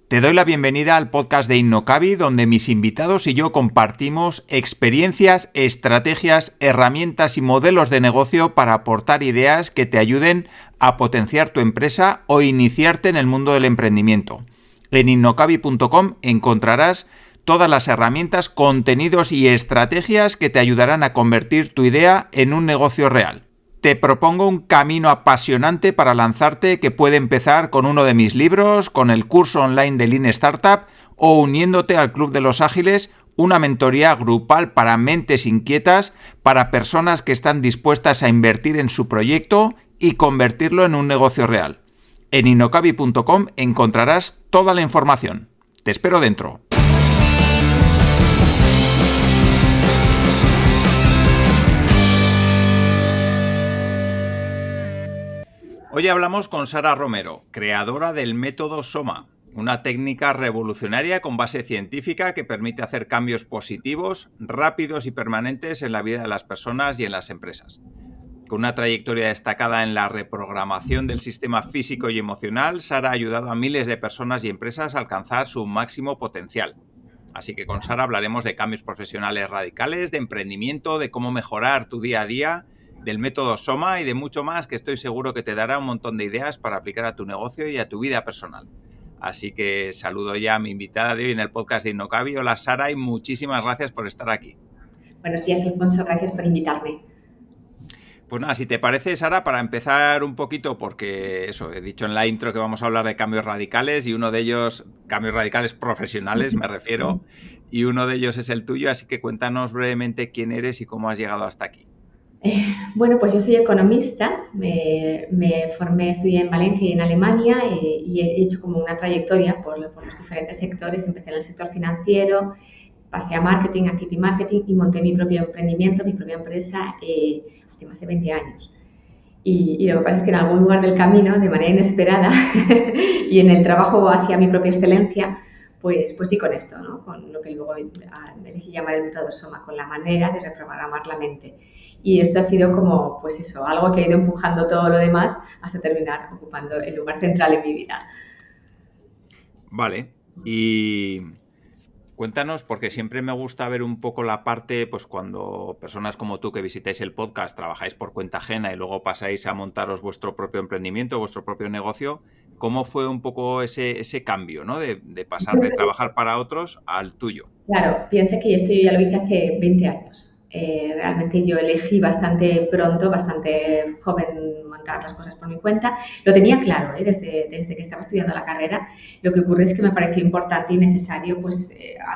Te doy la bienvenida al podcast de Innocavi, donde mis invitados y yo compartimos experiencias, estrategias, herramientas y modelos de negocio para aportar ideas que te ayuden a potenciar tu empresa o iniciarte en el mundo del emprendimiento. En innocavi.com encontrarás todas las herramientas, contenidos y estrategias que te ayudarán a convertir tu idea en un negocio real. Te propongo un camino apasionante para lanzarte que puede empezar con uno de mis libros, con el curso online de Lean Startup o uniéndote al Club de los Ágiles, una mentoría grupal para mentes inquietas, para personas que están dispuestas a invertir en su proyecto y convertirlo en un negocio real. En innocavi.com encontrarás toda la información. Te espero dentro. Hoy hablamos con Sara Romero, creadora del método SOMA, una técnica revolucionaria con base científica que permite hacer cambios positivos, rápidos y permanentes en la vida de las personas y en las empresas. Con una trayectoria destacada en la reprogramación del sistema físico y emocional, Sara ha ayudado a miles de personas y empresas a alcanzar su máximo potencial. Así que con Sara hablaremos de cambios profesionales radicales, de emprendimiento, de cómo mejorar tu día a día, del método SOMA y de mucho más que estoy seguro que te dará un montón de ideas para aplicar a tu negocio y a tu vida personal. Así que saludo ya a mi invitada de hoy en el podcast de Innocavi. Hola Sara y muchísimas gracias por estar aquí. Buenos días, Alfonso, gracias por invitarme. Pues nada, si te parece, Sara, para empezar un poquito, porque eso, he dicho en la intro que vamos a hablar de cambios radicales y uno de ellos, cambios radicales profesionales me refiero, y uno de ellos es el tuyo, así que cuéntanos brevemente quién eres y cómo has llegado hasta aquí. Bueno, pues yo soy economista, me formé, estudié en Valencia y en Alemania y he hecho como una trayectoria por los diferentes sectores. Empecé en el sector financiero, pasé a marketing, activity marketing y monté mi propio emprendimiento, mi propia empresa hace más de 20 años. Y lo que pasa es que en algún lugar del camino, de manera inesperada y en el trabajo hacia mi propia excelencia, pues di con esto, ¿no? Con lo que luego me elegí llamar el método SOMA, con la manera de reprogramar la mente. Y esto ha sido como, pues eso, algo que ha ido empujando todo lo demás hasta terminar ocupando el lugar central en mi vida. Vale, y cuéntanos, porque siempre me gusta ver un poco la parte, pues cuando personas como tú que visitáis el podcast, trabajáis por cuenta ajena y luego pasáis a montaros vuestro propio emprendimiento, vuestro propio negocio, ¿cómo fue un poco ese cambio, ¿no? De pasar de trabajar para otros al tuyo? Claro, piensa que esto yo ya lo hice hace 20 años. Realmente yo elegí bastante pronto, bastante joven, montar las cosas por mi cuenta. Lo tenía claro, desde que estaba estudiando la carrera. Lo que ocurre es que me pareció importante y necesario pues,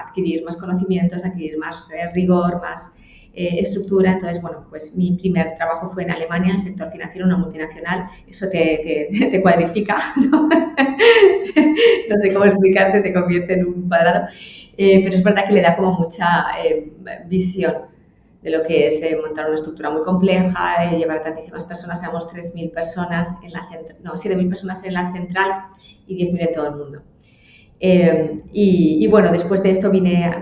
adquirir más conocimientos, adquirir más rigor, más estructura. Entonces, bueno, pues mi primer trabajo fue en Alemania, en el sector financiero, una multinacional. Eso te cuadrifica, ¿no? No sé cómo explicarte, te convierte en un cuadrado. Pero es verdad que le da como mucha visión de lo que es montar una estructura muy compleja, llevar a tantísimas personas, éramos 3.000 personas en la central, no, 7.000 personas en la central y 10.000 en todo el mundo. Y bueno, después de esto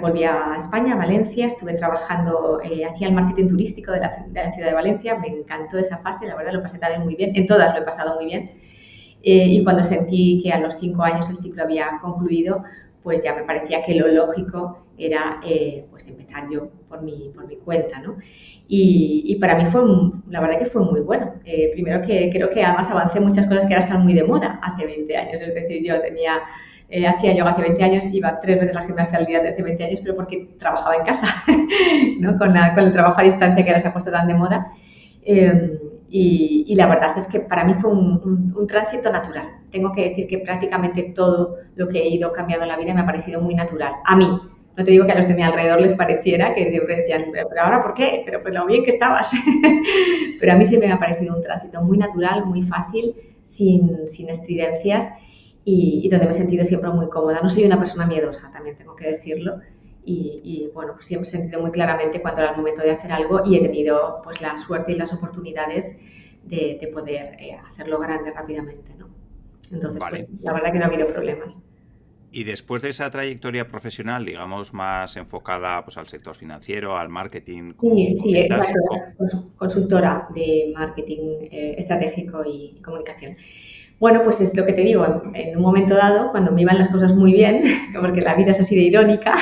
volví a España, a Valencia, estuve trabajando, hacía el marketing turístico de la ciudad de Valencia, me encantó esa fase, la verdad lo pasé también muy bien, en todas lo he pasado muy bien. Y cuando sentí que a los 5 años el ciclo había concluido, pues ya me parecía que lo lógico era pues empezar yo por mi cuenta, ¿no? Y para mí la verdad que fue muy bueno. Primero que creo que además avancé muchas cosas que ahora están muy de moda hace 20 años. Es decir, yo hacía yoga hace 20 años, iba 3 veces al gimnasio al día desde hace 20 años, pero porque trabajaba en casa, ¿no? Con el trabajo a distancia que ahora se ha puesto tan de moda. Y la verdad es que para mí fue un tránsito natural. Tengo que decir que prácticamente todo lo que he ido cambiando en la vida me ha parecido muy natural. A mí. No te digo que a los de mi alrededor les pareciera, que siempre decían, pero ahora ¿por qué? Pero pues lo bien que estabas. Pero a mí siempre me ha parecido un tránsito muy natural, muy fácil, sin estridencias y donde me he sentido siempre muy cómoda. No soy una persona miedosa, también tengo que decirlo. Y bueno, pues siempre he sentido muy claramente cuando era el momento de hacer algo y he tenido pues la suerte y las oportunidades de poder hacerlo grande rápidamente, ¿no? Entonces, Vale. pues la verdad que no ha habido problemas. Y después de esa trayectoria profesional, digamos, más enfocada pues, al sector financiero, al marketing, como Sí, comentas, exacto, consultora de marketing estratégico y comunicación. Bueno, pues es lo que te digo, en un momento dado, cuando me iban las cosas muy bien, porque la vida es así de irónica,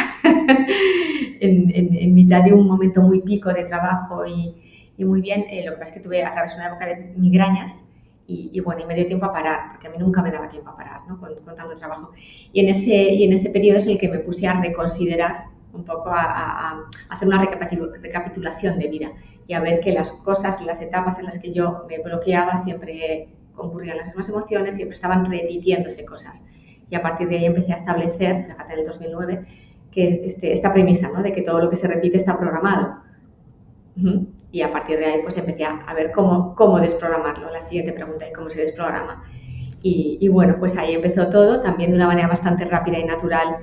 en mitad de un momento muy pico de trabajo y muy bien, lo que pasa es que atravesé una época de migrañas y bueno, y me dio tiempo a parar, porque a mí nunca me daba tiempo a parar, ¿no? Con tanto trabajo. Y en ese periodo es el que me puse a reconsiderar un poco, a hacer una recapitulación de vida y a ver que las cosas, las etapas en las que yo me bloqueaba siempre concurrían las mismas emociones, siempre estaban repitiéndose cosas. Y a partir de ahí empecé a establecer, fíjate, en el 2009, que es esta premisa, ¿no? De que todo lo que se repite está programado. Y a partir de ahí pues empecé a ver cómo desprogramarlo, la siguiente pregunta, ¿y cómo se desprograma? Y bueno, pues ahí empezó todo, también de una manera bastante rápida y natural.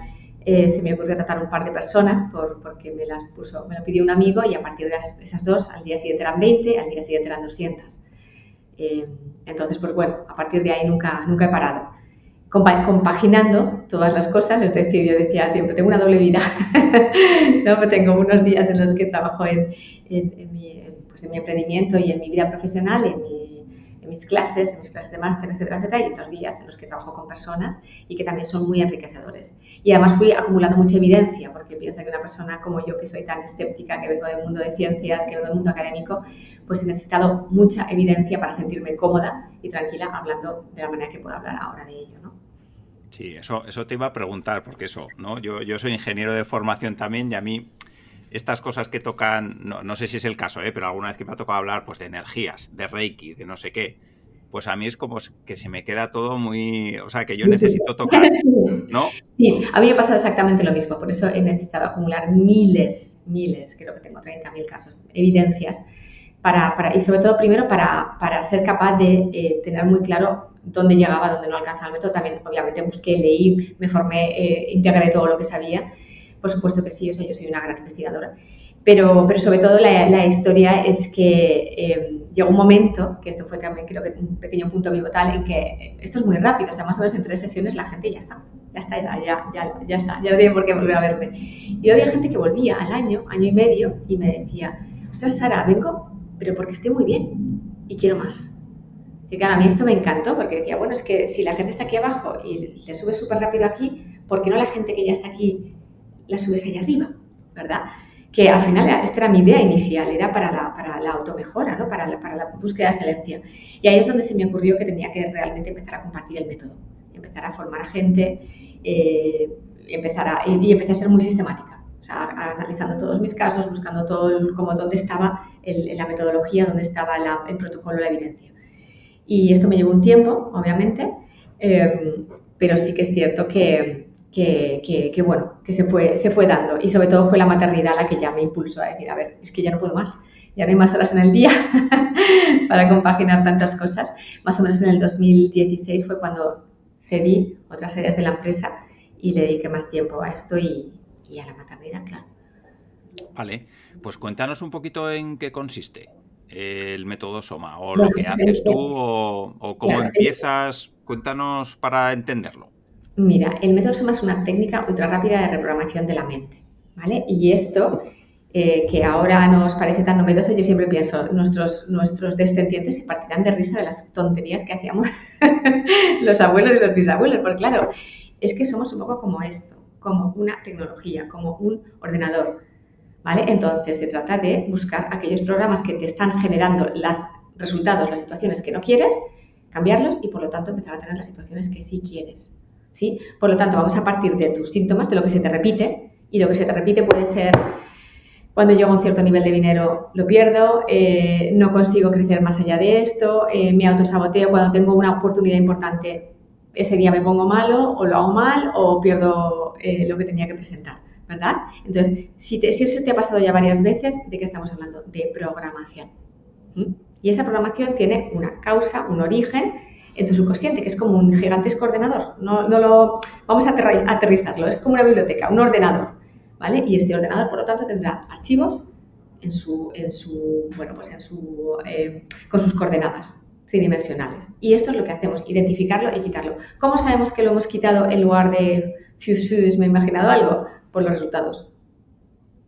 Se me ocurrió tratar un par de personas porque me lo pidió un amigo y a partir de esas dos, al día siguiente eran 20, al día siguiente eran 200. Entonces, pues bueno, a partir de ahí nunca he parado. Compaginando todas las cosas, es decir, yo decía siempre, tengo una doble vida. ¿No? Pues tengo unos días en los que trabajo en mi emprendimiento y en mi vida profesional, en mis clases de máster, etcétera, etcétera, y otros días en los que trabajo con personas y que también son muy enriquecedores. Y además fui acumulando mucha evidencia, porque piensa que una persona como yo, que soy tan escéptica, que vengo del mundo de ciencias, que vengo del mundo académico, pues he necesitado mucha evidencia para sentirme cómoda y tranquila hablando de la manera que puedo hablar ahora de ello, ¿no? Sí, eso te iba a preguntar, porque eso, ¿no? Yo soy ingeniero de formación también y a mí estas cosas que tocan, no sé si es el caso, pero alguna vez que me ha tocado hablar pues de energías, de Reiki, de no sé qué, pues a mí es como que se me queda todo muy... O sea, que yo necesito tocar, ¿no? Sí, a mí me pasa exactamente lo mismo, por eso he necesitado acumular miles, creo que tengo 30.000 casos, evidencias, y sobre todo primero para ser capaz de tener muy claro dónde llegaba, dónde no alcanzaba el método. También obviamente busqué, leí, me formé, integré todo lo que sabía. Por supuesto que sí, o sea, yo soy una gran investigadora. Pero sobre todo la historia es que llegó un momento, que esto fue también creo que un pequeño punto pivotal, en que esto es muy rápido, o sea, más o menos en 3 sesiones la gente ya está, ya no tiene por qué volver a verme. Y yo había gente que volvía al año y medio y me decía, ostras, Sara, vengo, pero porque estoy muy bien y quiero más. Y claro, a mí esto me encantó porque decía, bueno, es que si la gente está aquí abajo y le subes súper rápido aquí, ¿por qué no la gente que ya está aquí la subes allá arriba? ¿Verdad? Que al final esta era mi idea inicial, era para la automejora, ¿no? Para la búsqueda de excelencia. Y ahí es donde se me ocurrió que tenía que realmente empezar a compartir el método, empezar a formar a gente, y empecé a ser muy sistemática. O sea, analizando todos mis casos, buscando como dónde estaba la metodología, dónde estaba el protocolo, la evidencia. Y esto me llevó un tiempo, obviamente, pero sí que es cierto que bueno, que se fue dando. Y sobre todo fue la maternidad la que ya me impulsó a decir, a ver, es que ya no puedo más, ya no hay más horas en el día para compaginar tantas cosas. Más o menos en el 2016 fue cuando cedí otras áreas de la empresa y le dediqué más tiempo a esto y a la maternidad, claro. Vale, pues cuéntanos un poquito en qué consiste el método Soma, o lo que haces tú, o cómo empiezas. Cuéntanos para entenderlo. Mira, el método Soma es una técnica ultra rápida de reprogramación de la mente, ¿vale? Y esto, que ahora nos parece tan novedoso, yo siempre pienso, nuestros descendientes se partirán de risa de las tonterías que hacíamos los abuelos y los bisabuelos, porque claro, es que somos un poco como esto, como una tecnología, como un ordenador, ¿vale? Entonces se trata de buscar aquellos programas que te están generando los resultados, las situaciones que no quieres, cambiarlos y por lo tanto empezar a tener las situaciones que sí quieres. ¿Sí? Por lo tanto, vamos a partir de tus síntomas, de lo que se te repite, y lo que se te repite puede ser cuando llego a un cierto nivel de dinero lo pierdo, no consigo crecer más allá de esto, me autosaboteo cuando tengo una oportunidad importante, ese día me pongo malo o lo hago mal o pierdo lo que tenía que presentar, ¿verdad? Entonces, si eso te ha pasado ya varias veces, ¿de qué estamos hablando? De programación. Y esa programación tiene una causa, un origen en tu subconsciente, que es como un gigantesco ordenador. Vamos a aterrizarlo, es como una biblioteca, un ordenador, ¿vale? Y este ordenador, por lo tanto, tendrá archivos con sus coordenadas tridimensionales. Y esto es lo que hacemos, identificarlo y quitarlo. ¿Cómo sabemos que lo hemos quitado en lugar de fuse, me he imaginado algo? Por los resultados.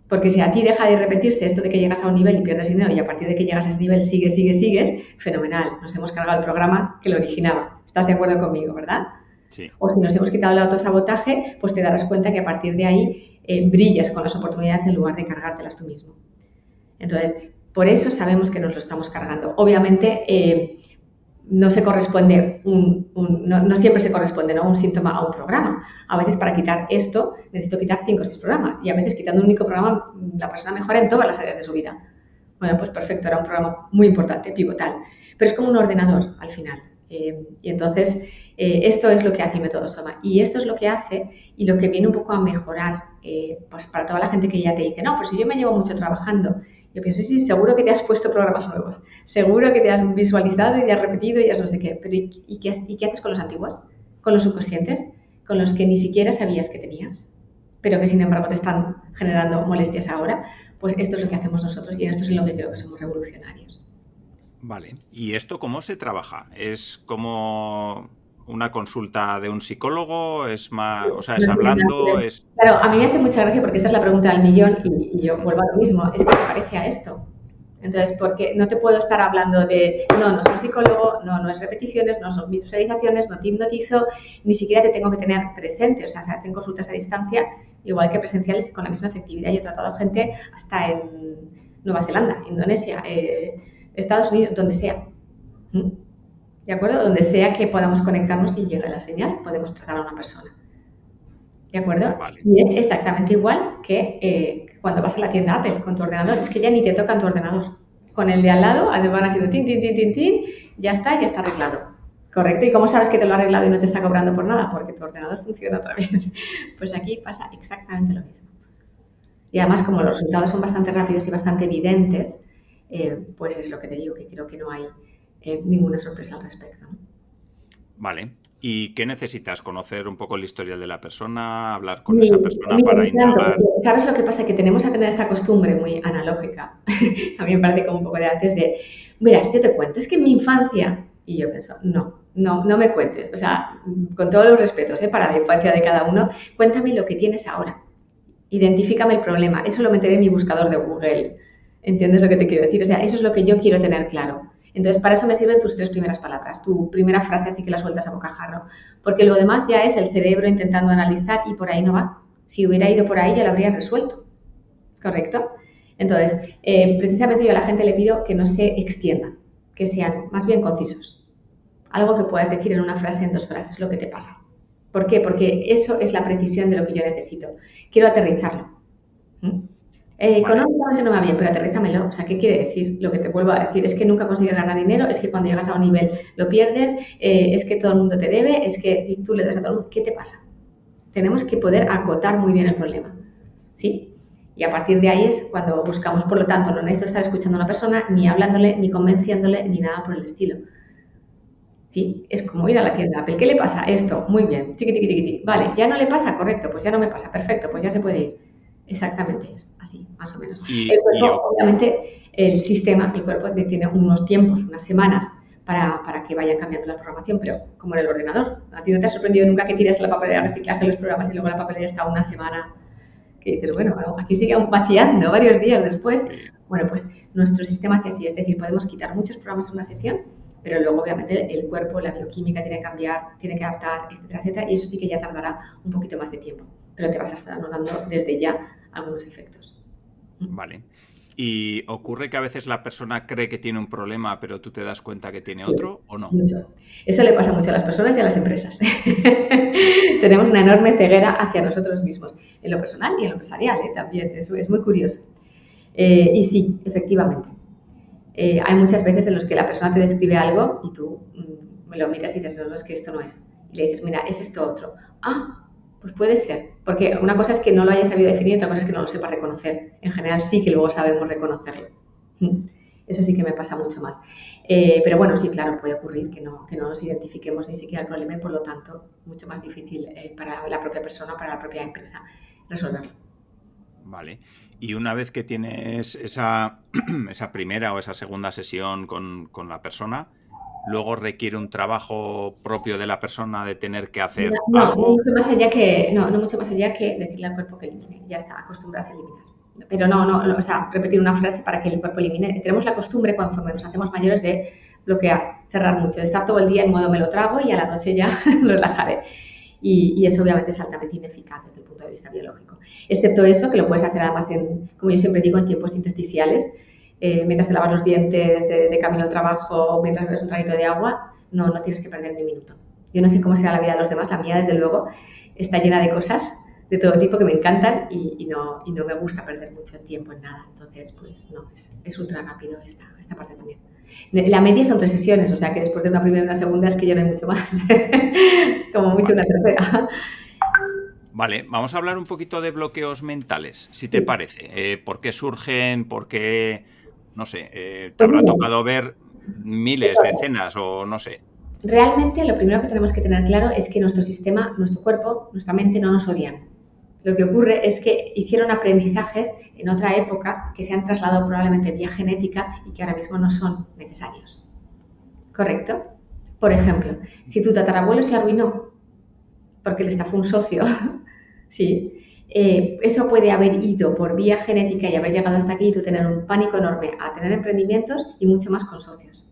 Porque si a ti deja de repetirse esto de que llegas a un nivel y pierdes dinero y a partir de que llegas a ese nivel sigues, fenomenal, nos hemos cargado el programa que lo originaba. ¿Estás de acuerdo conmigo, verdad? Sí. O si nos hemos quitado el autosabotaje, pues te darás cuenta que a partir de ahí brillas con las oportunidades en lugar de cargártelas tú mismo. Entonces, por eso sabemos que nos lo estamos cargando. Obviamente, no se corresponde no siempre se corresponde, ¿no?, un síntoma a un programa. A veces para quitar esto necesito quitar 5 o 6 programas y a veces quitando un único programa la persona mejora en todas las áreas de su vida. Bueno, pues perfecto, era un programa muy importante, pivotal. Pero es como un ordenador al final. Y entonces esto es lo que hace el método Soma y esto es lo que hace y lo que viene un poco a mejorar pues para toda la gente que ya te dice, no, pues si yo me llevo mucho trabajando. Yo pienso, sí, seguro que te has puesto programas nuevos, seguro que te has visualizado y te has repetido y has no sé qué, pero ¿y qué haces con los antiguos? ¿Con los subconscientes? ¿Con los que ni siquiera sabías que tenías, pero que sin embargo te están generando molestias ahora? Pues esto es lo que hacemos nosotros y en esto es en lo que creo que somos revolucionarios. Vale. ¿Y esto cómo se trabaja? ¿Es como una consulta de un psicólogo? ¿Es más, o sea, es hablando? Es... Claro, a mí me hace mucha gracia porque esta es la pregunta del millón y yo vuelvo a lo mismo, es que me parece a esto. Entonces, porque no te puedo estar hablando de, no soy psicólogo, no es repeticiones, no son visualizaciones, no te hipnotizo, ni siquiera te tengo que tener presente, o sea, se hacen consultas a distancia, igual que presenciales, con la misma efectividad. Yo he tratado gente hasta en Nueva Zelanda, Indonesia, Estados Unidos, donde sea. ¿De acuerdo? Donde sea que podamos conectarnos y llegue la señal, podemos tratar a una persona. ¿De acuerdo? Vale. Y es exactamente igual que cuando vas a la tienda Apple con tu ordenador. Es que ya ni te tocan tu ordenador. Con el de al lado, van haciendo tin, tin, tin, tin, tin, ya está arreglado. ¿Correcto? ¿Y cómo sabes que te lo ha arreglado y no te está cobrando por nada? Porque tu ordenador funciona otra vez. Pues aquí pasa exactamente lo mismo. Y además, como los resultados son bastante rápidos y bastante evidentes, pues es lo que te digo, que creo que no hay ninguna sorpresa al respecto, ¿no? Vale. ¿Y qué necesitas? ¿Conocer un poco el historial de la persona? ¿Hablar con esa persona para indagar? ¿Sabes lo que pasa? Que tenemos a tener esta costumbre muy analógica. A mí me parece como un poco de antes de, mira, yo te cuento, es que en mi infancia, y yo pienso, no me cuentes, o sea, con todos los respetos para la infancia de cada uno, cuéntame lo que tienes ahora. Identifícame el problema. Eso lo meteré en mi buscador de Google. ¿Entiendes lo que te quiero decir? O sea, eso es lo que yo quiero tener claro. Entonces, para eso me sirven tus 3 primeras palabras, tu primera frase así que la sueltas a bocajarro, porque lo demás ya es el cerebro intentando analizar y por ahí no va. Si hubiera ido por ahí ya lo habría resuelto, ¿correcto? Entonces, precisamente yo a la gente le pido que no se extiendan, que sean más bien concisos. Algo que puedas decir en una frase, en 2 frases, lo que te pasa. ¿Por qué? Porque eso es la precisión de lo que yo necesito. Quiero aterrizarlo. Económicamente no va bien, pero aterrízamelo. O sea, ¿qué quiere decir? Lo que te vuelvo a decir es que nunca consigues ganar dinero, es que cuando llegas a un nivel lo pierdes, es que todo el mundo te debe, es que tú le das a todo el mundo. ¿Qué te pasa? Tenemos que poder acotar muy bien el problema, ¿sí? Y a partir de ahí es cuando buscamos, por lo tanto, no necesito estar escuchando a una persona, ni hablándole, ni convenciéndole, ni nada por el estilo. ¿Sí? Es como ir a la tienda Apple. ¿Qué le pasa? Esto, muy bien, tiqui, tiqui, tiqui, tiqui. Vale, ya no le pasa, correcto, pues ya no me pasa, perfecto, pues ya se puede ir. Exactamente, es así, más o menos. El cuerpo, obviamente, el sistema, el cuerpo tiene unos tiempos, unas semanas para que vaya cambiando la programación, pero como en el ordenador. ¿A ti no te ha sorprendido nunca que tires la papelera de reciclaje de los programas y luego la papelera está una semana? Que dices, bueno, aquí sigue vaciando varios días después. Bueno, pues nuestro sistema hace así, es decir, podemos quitar muchos programas en una sesión, pero luego obviamente el cuerpo, la bioquímica tiene que cambiar, tiene que adaptar, etcétera, etcétera, y eso sí que ya tardará un poquito más de tiempo, pero te vas a estar notando desde ya algunos efectos. Vale. ¿Y ocurre que a veces la persona cree que tiene un problema, pero tú te das cuenta que tiene otro o no? Mucho. Eso le pasa mucho a las personas y a las empresas. Tenemos una enorme ceguera hacia nosotros mismos, en lo personal y en lo empresarial también, eso es muy curioso. Y sí, efectivamente. Hay muchas veces en los que la persona te describe algo y tú me lo miras y dices, no, es que esto no es. Y le dices, mira, es esto otro. Ah, pues puede ser. Porque una cosa es que no lo haya sabido definir, otra cosa es que no lo sepa reconocer. En general sí que luego sabemos reconocerlo. Eso sí que me pasa mucho más. Pero bueno, sí, claro, puede ocurrir que no nos identifiquemos ni siquiera el problema y por lo tanto mucho más difícil para la propia persona, para la propia empresa resolverlo. Vale. Y una vez que tienes esa primera o esa segunda sesión con la persona, luego requiere un trabajo propio de la persona de tener que hacer algo. No mucho más allá que decirle al cuerpo que elimine. Ya está, acostumbrarse a eliminar. Pero o sea, repetir una frase para que el cuerpo elimine. Tenemos la costumbre, conforme nos hacemos mayores, de bloquear. cerrar mucho, de estar todo el día en modo me lo trago y a la noche ya lo relajaré. Y eso obviamente es altamente ineficaz desde el punto de vista biológico. Excepto eso, que lo puedes hacer además, como yo siempre digo, en tiempos intersticiales, mientras te lavas los dientes, de camino al trabajo, mientras bebes un traguito de agua, no tienes que perder ni un minuto. Yo no sé cómo será la vida de los demás, la mía desde luego está llena de cosas de todo tipo que me encantan y no me gusta perder mucho tiempo en nada. Entonces, pues no, es ultra rápido esta parte también. La media son 3 sesiones, o sea que después de una primera y una segunda es que ya no hay mucho más. Como mucho una tercera. Vale, vamos a hablar un poquito de bloqueos mentales, si te parece. ¿Por qué surgen? ¿Por qué? No sé, te habrá tocado ver miles, decenas o no sé. Realmente lo primero que tenemos que tener claro es que nuestro sistema, nuestro cuerpo, nuestra mente no nos odian. Lo que ocurre es que hicieron aprendizajes en otra época que se han trasladado probablemente vía genética y que ahora mismo no son necesarios. ¿Correcto? Por ejemplo, si tu tatarabuelo se arruinó porque le estafó un socio, ¿sí? Eso puede haber ido por vía genética y haber llegado hasta aquí y tú tener un pánico enorme a tener emprendimientos y mucho más con socios.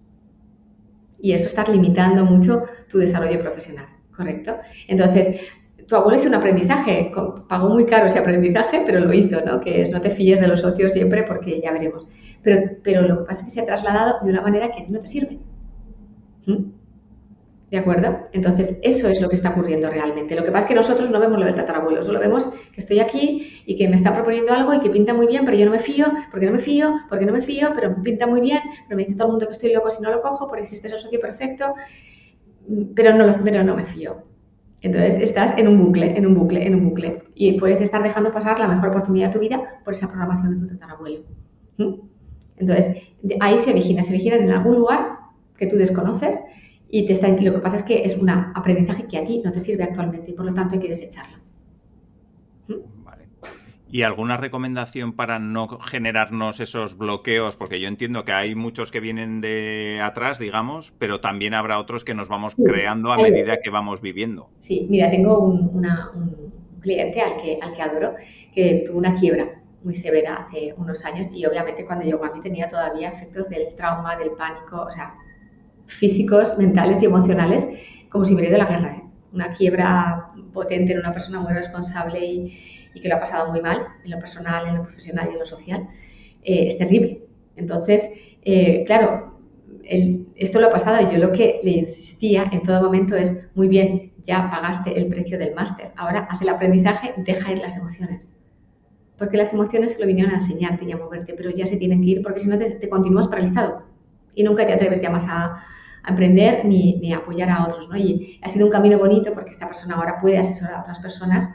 Y eso está limitando mucho tu desarrollo profesional, ¿correcto? Entonces, tu abuelo hizo un aprendizaje, pagó muy caro ese aprendizaje, pero lo hizo, ¿no? Que es no te fíes de los socios siempre porque ya veremos. Pero lo que pasa es que se ha trasladado de una manera que a ti no te sirve. ¿De acuerdo? Entonces, eso es lo que está ocurriendo realmente. Lo que pasa es que nosotros no vemos lo del tatarabuelo, solo vemos que estoy aquí y que me está proponiendo algo y que pinta muy bien, pero yo no me fío, porque no me fío, pero pinta muy bien, pero me dice todo el mundo que estoy loco si no lo cojo, porque existe ese socio perfecto, pero no me fío. Entonces, estás en un bucle. Y puedes estar dejando pasar la mejor oportunidad de tu vida por esa programación de tu tatarabuelo. Entonces, ahí se originan en algún lugar que tú desconoces. Y lo que pasa es que es un aprendizaje que a ti no te sirve actualmente y por lo tanto hay que desecharlo. Vale. ¿Y alguna recomendación para no generarnos esos bloqueos? Porque yo entiendo que hay muchos que vienen de atrás, digamos, pero también habrá otros que nos vamos creando a medida que vamos viviendo. Sí, mira, tengo un cliente al que adoro, que tuvo una quiebra muy severa hace unos años y obviamente cuando llegó a mí tenía todavía efectos del trauma, del pánico, o sea, físicos, mentales y emocionales, como si hubiera ido a la guerra, ¿eh? Una quiebra potente en una persona muy responsable y que lo ha pasado muy mal, en lo personal, en lo profesional y en lo social, es terrible. Entonces, claro, esto lo ha pasado y yo lo que le insistía en todo momento es, muy bien, ya pagaste el precio del máster, ahora haz el aprendizaje, deja ir las emociones. Porque las emociones se lo vinieron a enseñarte y a moverte, pero ya se tienen que ir porque si no te continúas paralizado y nunca te atreves ya más a emprender ni a apoyar a otros, ¿no? Y ha sido un camino bonito porque esta persona ahora puede asesorar a otras personas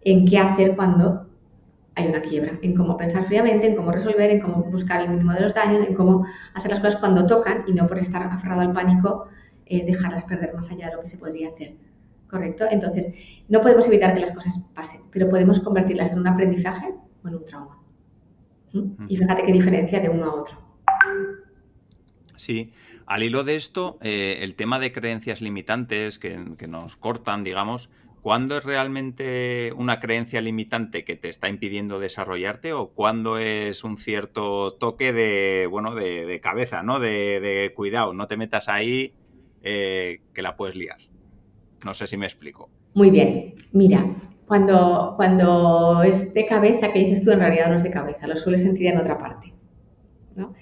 en qué hacer cuando hay una quiebra, en cómo pensar fríamente, en cómo resolver, en cómo buscar el mínimo de los daños, en cómo hacer las cosas cuando tocan y no por estar aferrado al pánico dejarlas perder más allá de lo que se podría hacer. ¿Correcto? Entonces, no podemos evitar que las cosas pasen, pero podemos convertirlas en un aprendizaje o en un trauma. Y fíjate qué diferencia de uno a otro. Sí, al hilo de esto, el tema de creencias limitantes que nos cortan, digamos, ¿cuándo es realmente una creencia limitante que te está impidiendo desarrollarte o cuándo es un cierto toque de cabeza, ¿no? De cuidado, no te metas ahí, que la puedes liar? No sé si me explico. Muy bien, mira, cuando es de cabeza, que dices tú, en realidad no es de cabeza, lo sueles sentir en otra parte, ¿no?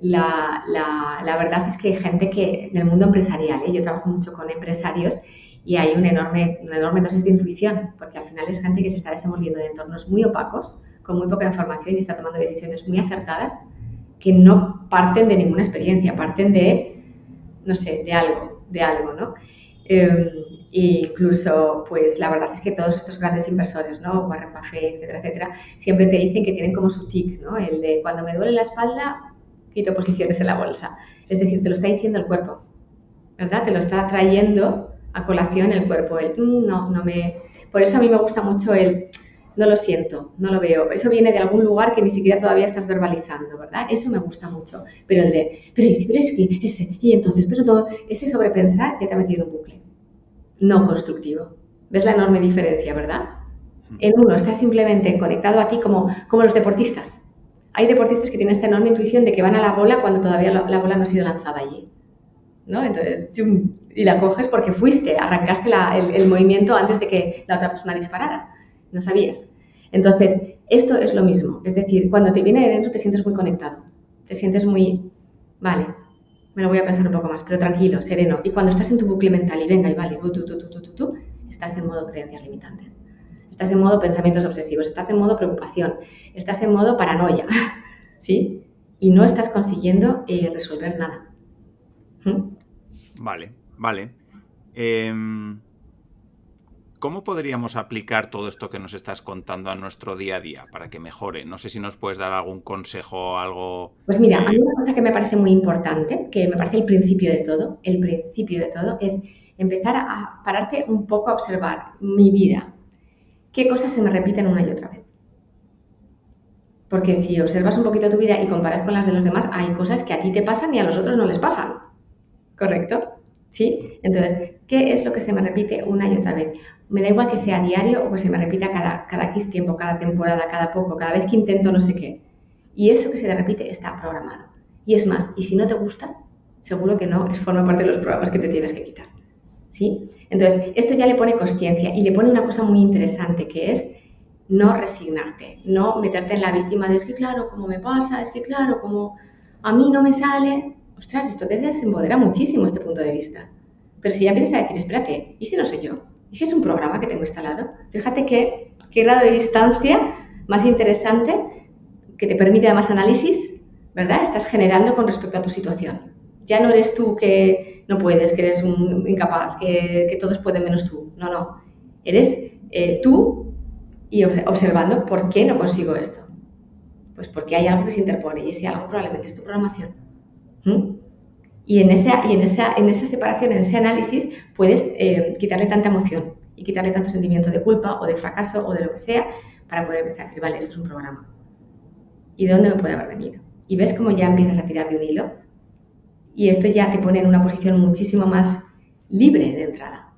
La verdad es que hay gente que en el mundo empresarial, yo trabajo mucho con empresarios y hay una enorme dosis de intuición, porque al final es gente que se está desenvolviendo en entornos muy opacos, con muy poca información y está tomando decisiones muy acertadas que no parten de ninguna experiencia, parten de, no sé, de algo, ¿no? Incluso, pues la verdad es que todos estos grandes inversores, ¿no? Warren Buffett, etcétera, etcétera, siempre te dicen que tienen como su tic, ¿no? El de cuando me duele la espalda, quito posiciones en la bolsa. Es decir, te lo está diciendo el cuerpo, ¿verdad? Te lo está trayendo a colación el cuerpo. Por eso a mí me gusta mucho no lo siento, no lo veo. Eso viene de algún lugar que ni siquiera todavía estás verbalizando, ¿verdad? Eso me gusta mucho. Pero pero es que ese, y entonces, pero todo, ese sobrepensar ya te ha metido en un bucle. No constructivo. ¿Ves la enorme diferencia, verdad? En uno estás simplemente conectado a ti como los deportistas. hay deportistas que tienen esta enorme intuición de que van a la bola cuando todavía la bola no ha sido lanzada allí, ¿no? Entonces, ¡chum! Y la coges porque fuiste, arrancaste el movimiento antes de que la otra persona disparara. No sabías. Entonces, esto es lo mismo. Es decir, cuando te viene de dentro te sientes muy conectado. Te sientes muy, vale, me lo voy a pensar un poco más, pero tranquilo, sereno. Y cuando estás en tu bucle mental y venga y vale, tú, estás en modo creencias limitantes. Estás en modo pensamientos obsesivos, estás en modo preocupación, estás en modo paranoia, ¿sí? Y no estás consiguiendo resolver nada. Vale. ¿Cómo podríamos aplicar todo esto que nos estás contando a nuestro día a día para que mejore? No sé si nos puedes dar algún consejo, algo... Pues mira, a mí una cosa que me parece muy importante, que me parece el principio de todo, es empezar a pararte un poco a observar mi vida. ¿Qué cosas se me repiten una y otra vez? Porque si observas un poquito tu vida y comparas con las de los demás, hay cosas que a ti te pasan y a los otros no les pasan. ¿Correcto? ¿Sí? Entonces, ¿qué es lo que se me repite una y otra vez? Me da igual que sea diario o que se me repita cada X tiempo, cada temporada, cada poco, cada vez que intento no sé qué. Y eso que se te repite está programado. Y es más, y si no te gusta, seguro que no, forma parte de los programas que te tienes que quitar. ¿Sí? Entonces, esto ya le pone consciencia y le pone una cosa muy interesante que es no resignarte, no meterte en la víctima de es que claro, como me pasa, es que claro, como a mí no me sale. Ostras, esto te desempodera muchísimo este punto de vista. Pero si ya empiezas a decir, espérate, ¿y si no soy yo? ¿Y si es un programa que tengo instalado? Fíjate qué grado de distancia más interesante que te permite además análisis, ¿verdad? Estás generando con respecto a tu situación. Ya no eres tú que no puedes, que eres un incapaz, que todos pueden menos tú. No. Eres tú y observando por qué no consigo esto. Pues porque hay algo que se interpone y ese algo probablemente es tu programación. Y en esa separación, en ese análisis, puedes quitarle tanta emoción y quitarle tanto sentimiento de culpa o de fracaso o de lo que sea para poder empezar a decir, vale, esto es un programa. ¿Y de dónde me puede haber venido? Y ves cómo ya empiezas a tirar de un hilo y esto ya te pone en una posición muchísimo más libre de entrada.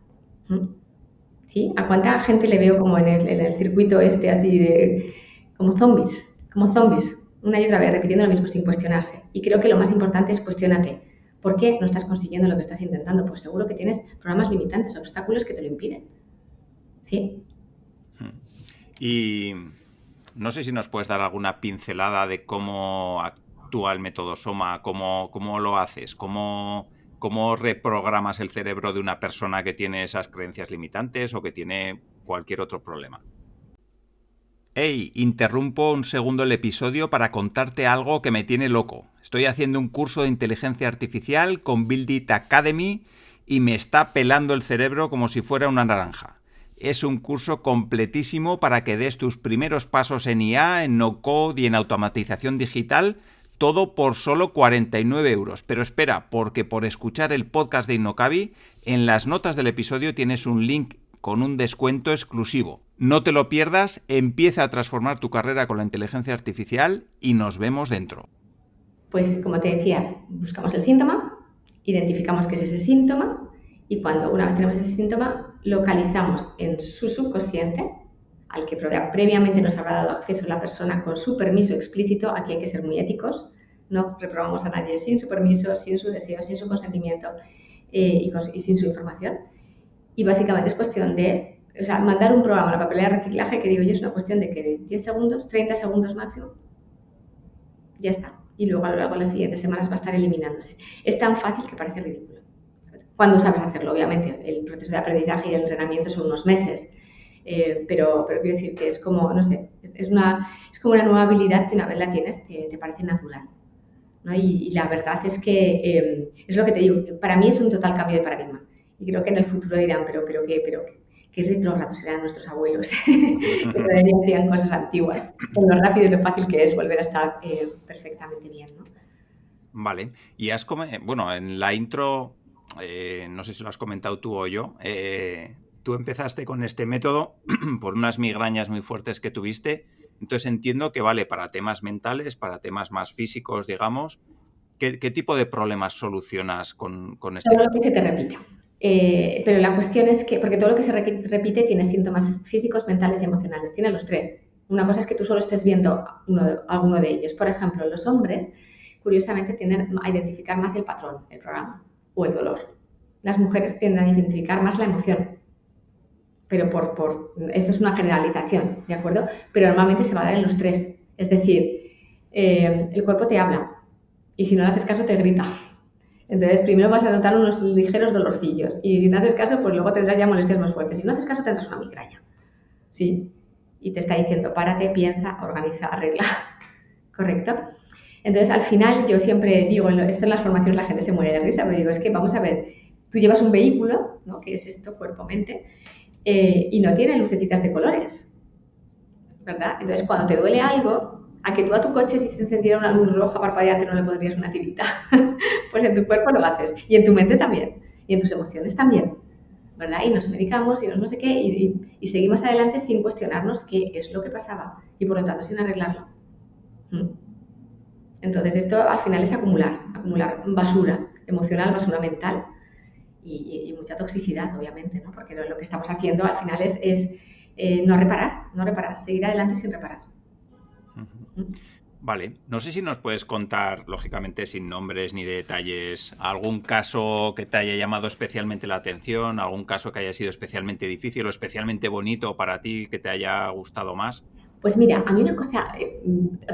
¿Sí? ¿A cuánta gente le veo como en el circuito este así de como zombies, una y otra vez repitiendo lo mismo sin cuestionarse? Y creo que lo más importante es cuestiónate. ¿Por qué no estás consiguiendo lo que estás intentando? Pues seguro que tienes programas limitantes, obstáculos que te lo impiden. ¿Sí? Y no sé si nos puedes dar alguna pincelada de cómo actúa el método Soma, cómo lo haces, cómo reprogramas el cerebro de una persona que tiene esas creencias limitantes o que tiene cualquier otro problema. Hey, interrumpo un segundo el episodio para contarte algo que me tiene loco. Estoy haciendo un curso de inteligencia artificial con Build It Academy y me está pelando el cerebro como si fuera una naranja. Es un curso completísimo para que des tus primeros pasos en IA, en no-code y en automatización digital, todo por solo 49 euros. Pero espera, porque por escuchar el podcast de Innocabi, en las notas del episodio tienes un link con un descuento exclusivo. No te lo pierdas, empieza a transformar tu carrera con la inteligencia artificial y nos vemos dentro. Pues como te decía, buscamos el síntoma, identificamos qué es ese síntoma y cuando una vez tenemos ese síntoma, localizamos en su subconsciente, al que previamente nos habrá dado acceso la persona con su permiso explícito. Aquí hay que ser muy éticos, no reprobamos a nadie sin su permiso, sin su deseo, sin su consentimiento y sin su información. Y básicamente es cuestión de mandar un programa a la papelera de reciclaje que digo yo es una cuestión de que 10 segundos, 30 segundos máximo, ya está. Y luego a lo largo de las siguientes semanas va a estar eliminándose. Es tan fácil que parece ridículo. Cuando sabes hacerlo, obviamente. El proceso de aprendizaje y el entrenamiento son unos meses. Pero quiero decir que es como, no sé, es como una nueva habilidad que una vez la tienes te parece natural, ¿no? Y la verdad es que es lo que te digo, para mí es un total cambio de paradigma. Y creo que en el futuro dirán, pero qué retrógrados serán nuestros abuelos, que todavía hacían cosas antiguas, con lo rápido y lo fácil que es volver a estar perfectamente bien, ¿no? Vale, y bueno, en la intro, no sé si lo has comentado tú o yo, tú empezaste con este método por unas migrañas muy fuertes que tuviste, entonces entiendo que vale para temas mentales, para temas más físicos, digamos. ¿Qué tipo de problemas solucionas con este todo método? Lo que se te repita. Pero la cuestión es que, porque todo lo que se repite tiene síntomas físicos, mentales y emocionales, tiene los tres. Una cosa es que tú solo estés viendo alguno de ellos. Por ejemplo, los hombres, curiosamente, tienden a identificar más el patrón, el programa o el dolor. Las mujeres tienden a identificar más la emoción. Pero esto es una generalización, ¿de acuerdo? Pero normalmente se va a dar en los tres. Es decir, el cuerpo te habla y si no le haces caso te grita. Entonces, primero vas a notar unos ligeros dolorcillos y si no haces caso, pues luego tendrás ya molestias más fuertes. Si no haces caso, tendrás una migraña. ¿Sí? Y te está diciendo, párate, piensa, organiza, arregla. ¿Correcto? Entonces, al final, yo siempre digo, esto en las formaciones la gente se muere de risa, pero digo, es que vamos a ver, tú llevas un vehículo, ¿no? Que es esto, cuerpo-mente, y no tiene lucecitas de colores, ¿verdad? Entonces, cuando te duele algo, a que tú a tu coche, si se encendiera una luz roja parpadeante, no le pondrías una tirita. Pues en tu cuerpo lo haces, y en tu mente también, y en tus emociones también, ¿verdad? Y nos medicamos y no sé qué, y seguimos adelante sin cuestionarnos qué es lo que pasaba, y por lo tanto sin arreglarlo. Entonces, esto al final es acumular basura emocional, basura mental, y mucha toxicidad, obviamente, ¿no? Porque lo que estamos haciendo al final es no reparar, seguir adelante sin reparar. Vale, no sé si nos puedes contar, lógicamente sin nombres ni detalles, algún caso que te haya llamado especialmente la atención, algún caso que haya sido especialmente difícil o especialmente bonito para ti, que te haya gustado más. Pues mira, a mí una cosa,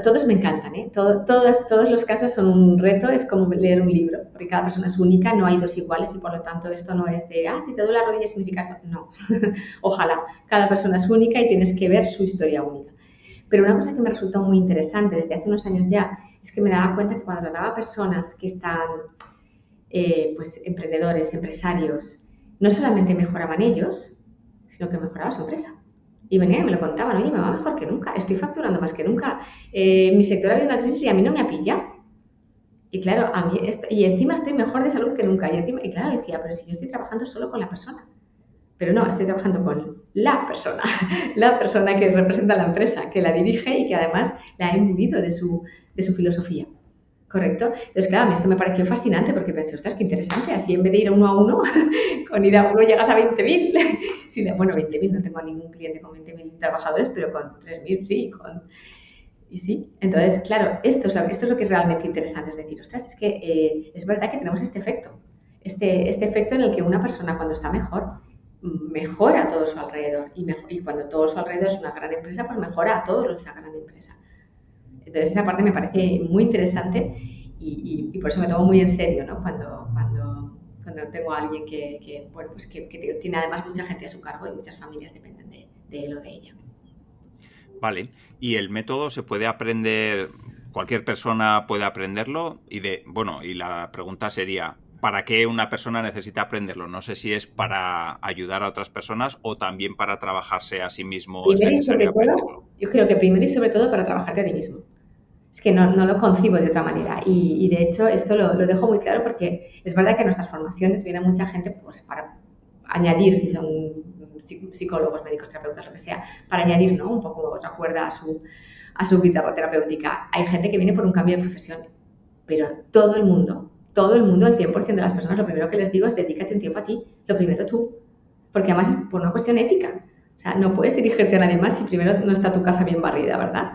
todos me encantan, ¿eh? Todos los casos son un reto, es como leer un libro, porque cada persona es única, no hay dos iguales y por lo tanto esto no es de, si te duele la rodilla significa esto. No, ojalá, cada persona es única y tienes que ver su historia única. Pero una cosa que me resultó muy interesante desde hace unos años ya es que me daba cuenta que cuando trataba a personas que están, pues, emprendedores, empresarios, no solamente mejoraban ellos, sino que mejoraba su empresa. Y venían y me lo contaban, oye, me va mejor que nunca, estoy facturando más que nunca, mi sector ha habido una crisis y a mí no me ha pillado. Y claro, a mí y encima estoy mejor de salud que nunca. Y claro, decía, pero si yo estoy trabajando solo con la persona. Pero no, estoy trabajando con la persona que representa la empresa, que la dirige y que además la ha imbuido de su filosofía. ¿Correcto? Entonces, claro, a mí esto me pareció fascinante porque pensé, ostras, qué interesante, así en vez de ir uno a uno, con ir a uno llegas a 20.000. Sí, bueno, 20.000, no tengo ningún cliente con 20.000 trabajadores, pero con 3.000 sí, y sí. Entonces, claro, esto es lo que es realmente interesante, es decir, ostras, es que es verdad que tenemos este efecto, este efecto en el que una persona cuando está mejor, mejora a todo su alrededor, y cuando todo su alrededor es una gran empresa, pues mejora a todos los de esa gran empresa. Entonces esa parte me parece muy interesante y por eso me tomo muy en serio, ¿no? Cuando tengo a alguien bueno, pues que tiene además mucha gente a su cargo y muchas familias dependen de él o de ella. Vale, y el método se puede aprender, cualquier persona puede aprenderlo y la pregunta sería, ¿para qué una persona necesita aprenderlo? No sé si es para ayudar a otras personas o también para trabajarse a sí mismo es Primero y sobre necesario aprenderlo. todo, yo creo que primero y sobre todo para trabajarte a ti mismo. Es que no lo concibo de otra manera y de hecho esto lo dejo muy claro porque es verdad que en nuestras formaciones viene mucha gente pues para añadir, si son psicólogos, médicos, terapeutas, lo que sea, para añadir, ¿no? Un poco otra cuerda a su guitarra terapéutica. Hay gente que viene por un cambio de profesión, pero todo el mundo, el 100% de las personas, lo primero que les digo es dedícate un tiempo a ti, lo primero tú, porque además es por una cuestión ética. O sea, no puedes dirigirte a nadie más si primero no está tu casa bien barrida, ¿verdad?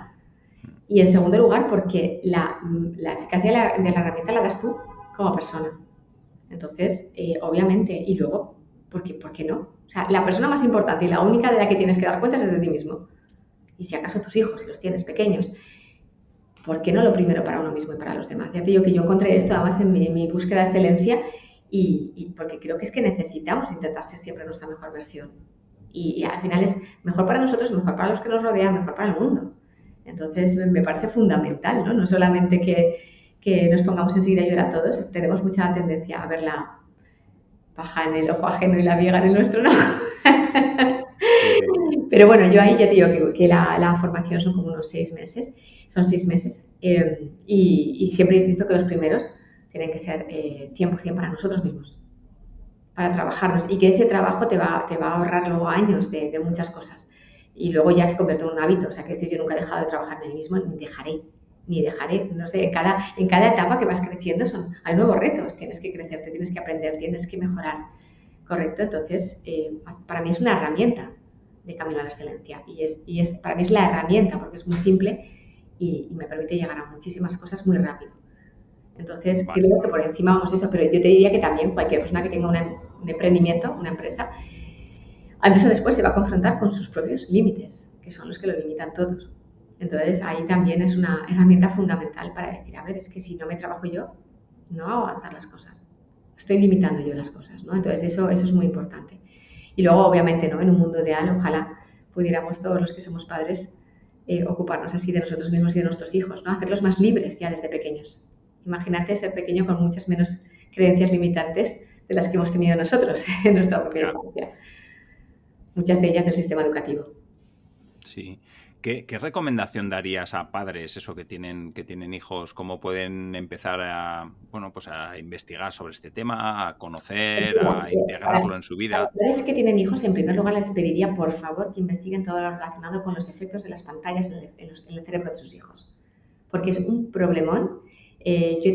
Y en segundo lugar, porque la eficacia de la herramienta la das tú como persona. Entonces, obviamente, y luego, ¿por qué no? O sea, la persona más importante y la única de la que tienes que dar cuentas es de ti mismo. Y si acaso tus hijos, si los tienes pequeños, ¿por qué no lo primero para uno mismo y para los demás? Ya te digo que yo encontré esto además en mi búsqueda de excelencia y porque creo que es que necesitamos intentar ser siempre nuestra mejor versión. Y al final es mejor para nosotros, mejor para los que nos rodean, mejor para el mundo. Entonces me parece fundamental, ¿no? No solamente que nos pongamos enseguida a llorar todos, tenemos mucha tendencia a ver la paja en el ojo ajeno y la viga en el nuestro, ¿no? Sí. Pero bueno, yo ahí ya te digo que la formación son como unos 6 meses, son 6 meses y siempre insisto que los primeros tienen que ser 100% para nosotros mismos, para trabajarnos y que ese trabajo te va a ahorrar luego años de muchas cosas y luego ya se convierte en un hábito, o sea, que decir, yo nunca he dejado de trabajar en mí mismo, ni dejaré, no sé, en cada etapa que vas creciendo hay nuevos retos, tienes que crecer, te tienes que aprender, tienes que mejorar, ¿correcto? Entonces, para mí es una herramienta de camino a la excelencia. Para mí es la herramienta, porque es muy simple y me permite llegar a muchísimas cosas muy rápido. Entonces, Vale. creo que por encima vamos eso, pero yo te diría que también cualquier persona que tenga un emprendimiento, una empresa, antes o después se va a confrontar con sus propios límites, que son los que lo limitan todos. Entonces, ahí también es una herramienta fundamental para decir, a ver, es que si no me trabajo yo, no hago avanzar las cosas. Estoy limitando yo las cosas, ¿no? Entonces, eso es muy importante. Y luego, obviamente, ¿no? En un mundo ideal, ojalá pudiéramos todos los que somos padres ocuparnos así de nosotros mismos y de nuestros hijos, ¿no? Hacerlos más libres ya desde pequeños. Imagínate ser pequeño con muchas menos creencias limitantes de las que hemos tenido nosotros en nuestra propia infancia. Muchas de ellas del sistema educativo. Sí. ¿Qué recomendación darías a padres eso que tienen hijos? ¿Cómo pueden empezar a investigar sobre este tema, a conocer, a integrarlo en su Para vida? padres que tienen hijos, en primer lugar les pediría por favor que investiguen todo lo relacionado con los efectos de las pantallas en el cerebro de sus hijos, porque es un problemón. Yo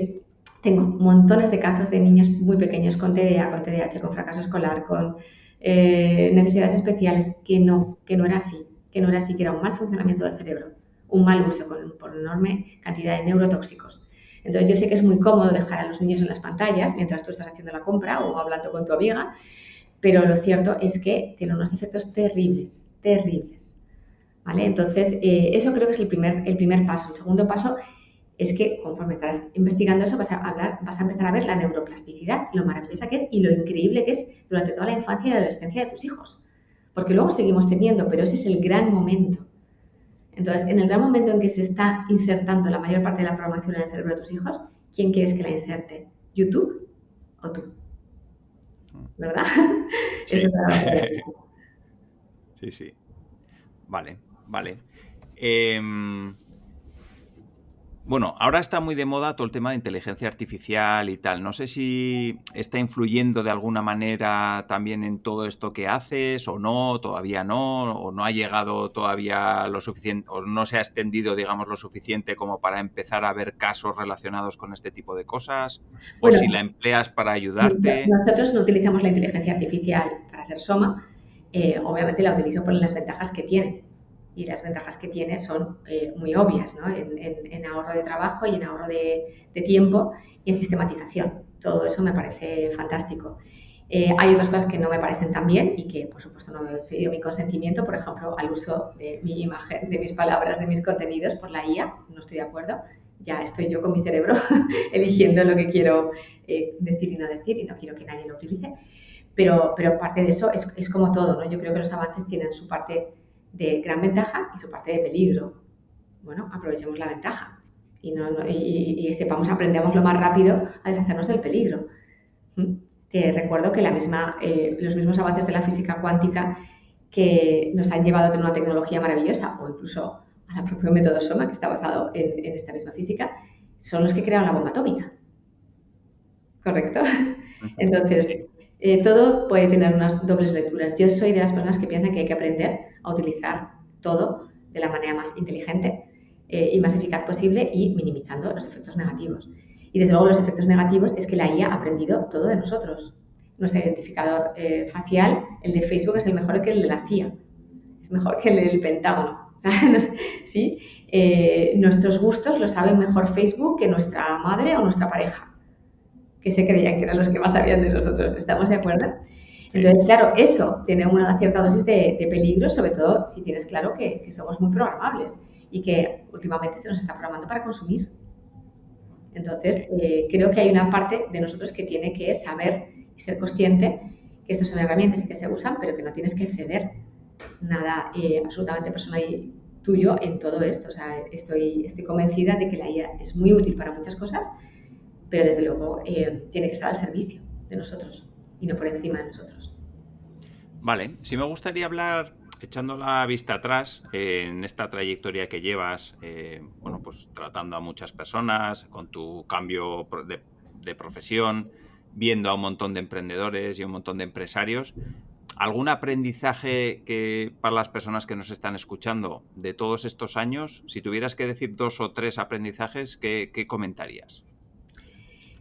tengo montones de casos de niños muy pequeños con TDA, con TDAH, con fracaso escolar, con necesidades especiales, que no era así, que era un mal funcionamiento del cerebro, un mal uso por enorme cantidad de neurotóxicos. Entonces yo sé que es muy cómodo dejar a los niños en las pantallas mientras tú estás haciendo la compra o hablando con tu amiga, pero lo cierto es que tiene unos efectos terribles, terribles. ¿Vale? Entonces, eso creo que es el primer paso. El segundo paso es que conforme estás investigando eso vas a empezar a ver la neuroplasticidad, lo maravillosa que es y lo increíble que es durante toda la infancia y la adolescencia de tus hijos. Porque luego seguimos teniendo, pero ese es el gran momento. Entonces, en el gran momento en que se está insertando la mayor parte de la programación en el cerebro de tus hijos, ¿quién quieres que la inserte? ¿YouTube o tú? ¿Verdad? Eso Sí. es la Sí, sí. Vale. Bueno, ahora está muy de moda todo el tema de inteligencia artificial y tal. No sé si está influyendo de alguna manera también en todo esto que haces o no, todavía no, o no ha llegado todavía lo suficiente, o no se ha extendido, digamos, lo suficiente como para empezar a ver casos relacionados con este tipo de cosas, o si la Bueno, empleas para ayudarte. nosotros no utilizamos la inteligencia artificial para hacer Soma. Obviamente la utilizo por las ventajas que tiene. Y las ventajas que tiene son muy obvias, ¿no? En ahorro de trabajo y en ahorro de tiempo y en sistematización. Todo eso me parece fantástico. Hay otras cosas que no me parecen tan bien y que, por supuesto, no he cedido mi consentimiento, por ejemplo, al uso de mi imagen, de mis palabras, de mis contenidos por la IA. No estoy de acuerdo. Ya estoy yo con mi cerebro eligiendo lo que quiero decir y no quiero que nadie lo utilice. Pero parte de eso es como todo, ¿no? Yo creo que los avances tienen su parte de gran ventaja y su parte de peligro. Bueno, aprovechemos la ventaja y sepamos, aprendamos lo más rápido a deshacernos del peligro. Te recuerdo que los mismos avances de la física cuántica que nos han llevado a tener una tecnología maravillosa, o incluso al propio método SOMA, que está basado en esta misma física, son los que crearon la bomba atómica. ¿Correcto? Entonces, Sí. todo puede tener unas dobles lecturas. Yo soy de las personas que piensan que hay que aprender a utilizar todo de la manera más inteligente y más eficaz posible y minimizando los efectos negativos. Y desde luego los efectos negativos es que la IA ha aprendido todo de nosotros. Nuestro identificador facial, el de Facebook, es el mejor que el de la CIA. Es mejor que el del Pentágono. ¿Sí? Nuestros gustos lo saben mejor Facebook que nuestra madre o nuestra pareja, que se creían que eran los que más sabían de nosotros. ¿Estamos de acuerdo? Sí, Entonces, sí. claro, eso tiene una cierta dosis de peligro, sobre todo si tienes claro que somos muy programables y que últimamente se nos está programando para consumir. Entonces, Sí. creo que hay una parte de nosotros que tiene que saber y ser consciente que estas son herramientas y que se usan, pero que no tienes que ceder nada absolutamente personal y tuyo en todo esto. O sea, estoy convencida de que la IA es muy útil para muchas cosas, pero desde luego tiene que estar al servicio de nosotros y no por encima de nosotros. Vale, sí me gustaría hablar, echando la vista atrás, en esta trayectoria que llevas, pues tratando a muchas personas, con tu cambio de profesión, viendo a un montón de emprendedores y un montón de empresarios. ¿Algún aprendizaje que para las personas que nos están escuchando de todos estos años, si tuvieras que decir 2 o 3 aprendizajes, qué comentarías?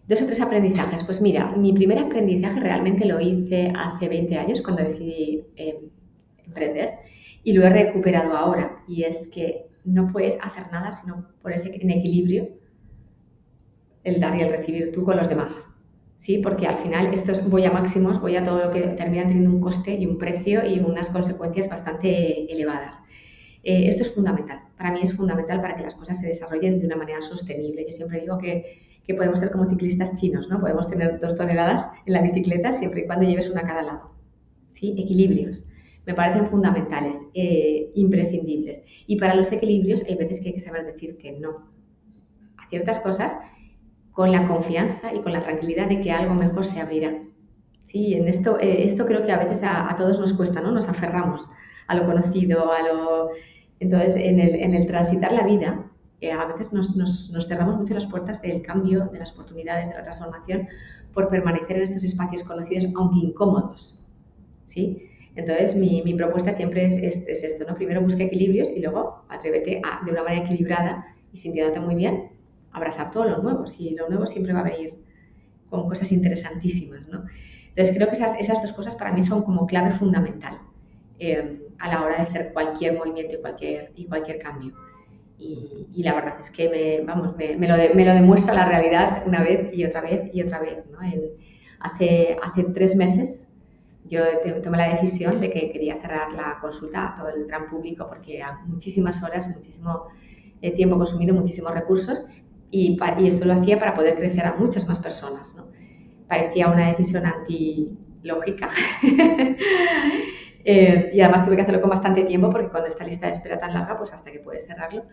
2 o 3 aprendizajes. Pues mira, mi primer aprendizaje realmente lo hice hace 20 años cuando decidí emprender, y lo he recuperado ahora, y es que no puedes hacer nada sino ponerse en equilibrio el dar y el recibir tú con los demás, ¿sí? Porque al final esto es, voy a máximos, voy a todo lo que termina teniendo un coste y un precio y unas consecuencias bastante elevadas. Esto es fundamental, para mí es fundamental para que las cosas se desarrollen de una manera sostenible. Yo siempre digo que podemos ser como ciclistas chinos, ¿no? Podemos tener 2 toneladas en la bicicleta siempre y cuando lleves una a cada lado, ¿sí? Equilibrios. Me parecen fundamentales, imprescindibles. Y para los equilibrios hay veces que hay que saber decir que no a ciertas cosas con la confianza y con la tranquilidad de que algo mejor se abrirá. Sí, en esto creo que a veces a todos nos cuesta, ¿no? Nos aferramos a lo conocido, Entonces, en el transitar la vida, a veces nos cerramos mucho las puertas del cambio, de las oportunidades, de la transformación, por permanecer en estos espacios conocidos, aunque incómodos, ¿sí? Entonces, mi propuesta siempre es esto, ¿no? Primero busca equilibrios y luego atrévete a, de una manera equilibrada y sintiéndote muy bien, abrazar todo lo nuevo. Y lo nuevo siempre va a venir con cosas interesantísimas, ¿no? Entonces, creo que esas 2 cosas para mí son como clave fundamental a la hora de hacer cualquier movimiento y cualquier cambio. Y la verdad es que me lo demuestra la realidad una vez y otra vez y otra vez, ¿no? Hace 3 meses yo tomé la decisión de que quería cerrar la consulta a todo el gran público porque a muchísimas horas, muchísimo tiempo consumido, muchísimos recursos y eso lo hacía para poder crecer a muchas más personas, ¿no? Parecía una decisión antilógica y además tuve que hacerlo con bastante tiempo porque con esta lista de espera tan larga, pues hasta que puedes cerrarlo.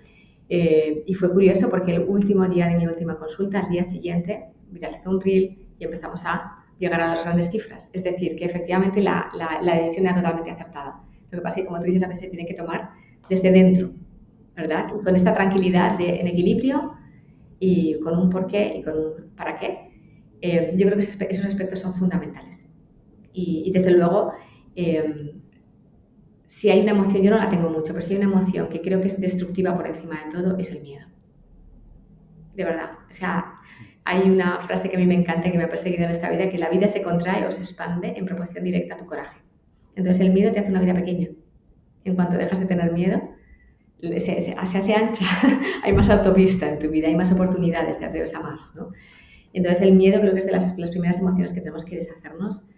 Y fue curioso porque el último día de mi última consulta, al día siguiente, viralicé un reel y empezamos a llegar a las grandes cifras. Es decir, que efectivamente la decisión era totalmente acertada. Lo que pasa es que, como tú dices, a veces se tiene que tomar desde dentro, ¿verdad? Y con esta tranquilidad en equilibrio y con un porqué y con un para qué, yo creo que esos aspectos son fundamentales. Y desde luego, si hay una emoción, yo no la tengo mucho, pero si hay una emoción que creo que es destructiva por encima de todo, es el miedo. De verdad. O sea, hay una frase que a mí me encanta y que me ha perseguido en esta vida, que la vida se contrae o se expande en proporción directa a tu coraje. Entonces el miedo te hace una vida pequeña. En cuanto dejas de tener miedo, se hace ancha, hay más autopista en tu vida, hay más oportunidades, te atreves a más, ¿no? Entonces el miedo creo que es de las primeras emociones que tenemos que deshacernos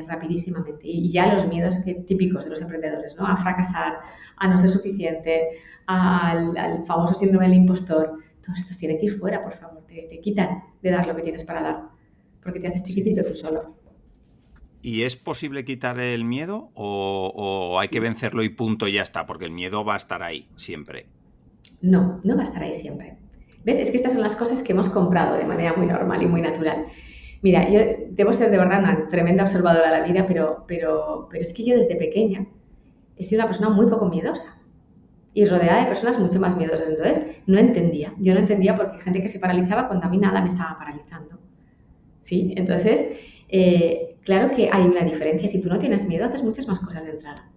rapidísimamente. Y ya los miedos típicos de los emprendedores, ¿no? A fracasar, a no ser suficiente, al famoso síndrome del impostor. Todos estos tienen que ir fuera, por favor. Te quitan de dar lo que tienes para dar, porque te haces chiquitito tú solo. ¿Y es posible quitar el miedo o hay que vencerlo y punto y ya está? Porque el miedo va a estar ahí siempre. No va a estar ahí siempre. ¿Ves? Es que estas son las cosas que hemos comprado de manera muy normal y muy natural. Mira, yo debo ser de verdad una tremenda observadora de la vida, pero es que yo desde pequeña he sido una persona muy poco miedosa y rodeada de personas mucho más miedosas. Entonces, yo no entendía por qué hay gente que se paralizaba cuando a mí nada me estaba paralizando. ¿Sí? Entonces, claro que hay una diferencia. Si tú no tienes miedo, haces muchas más cosas de entrada.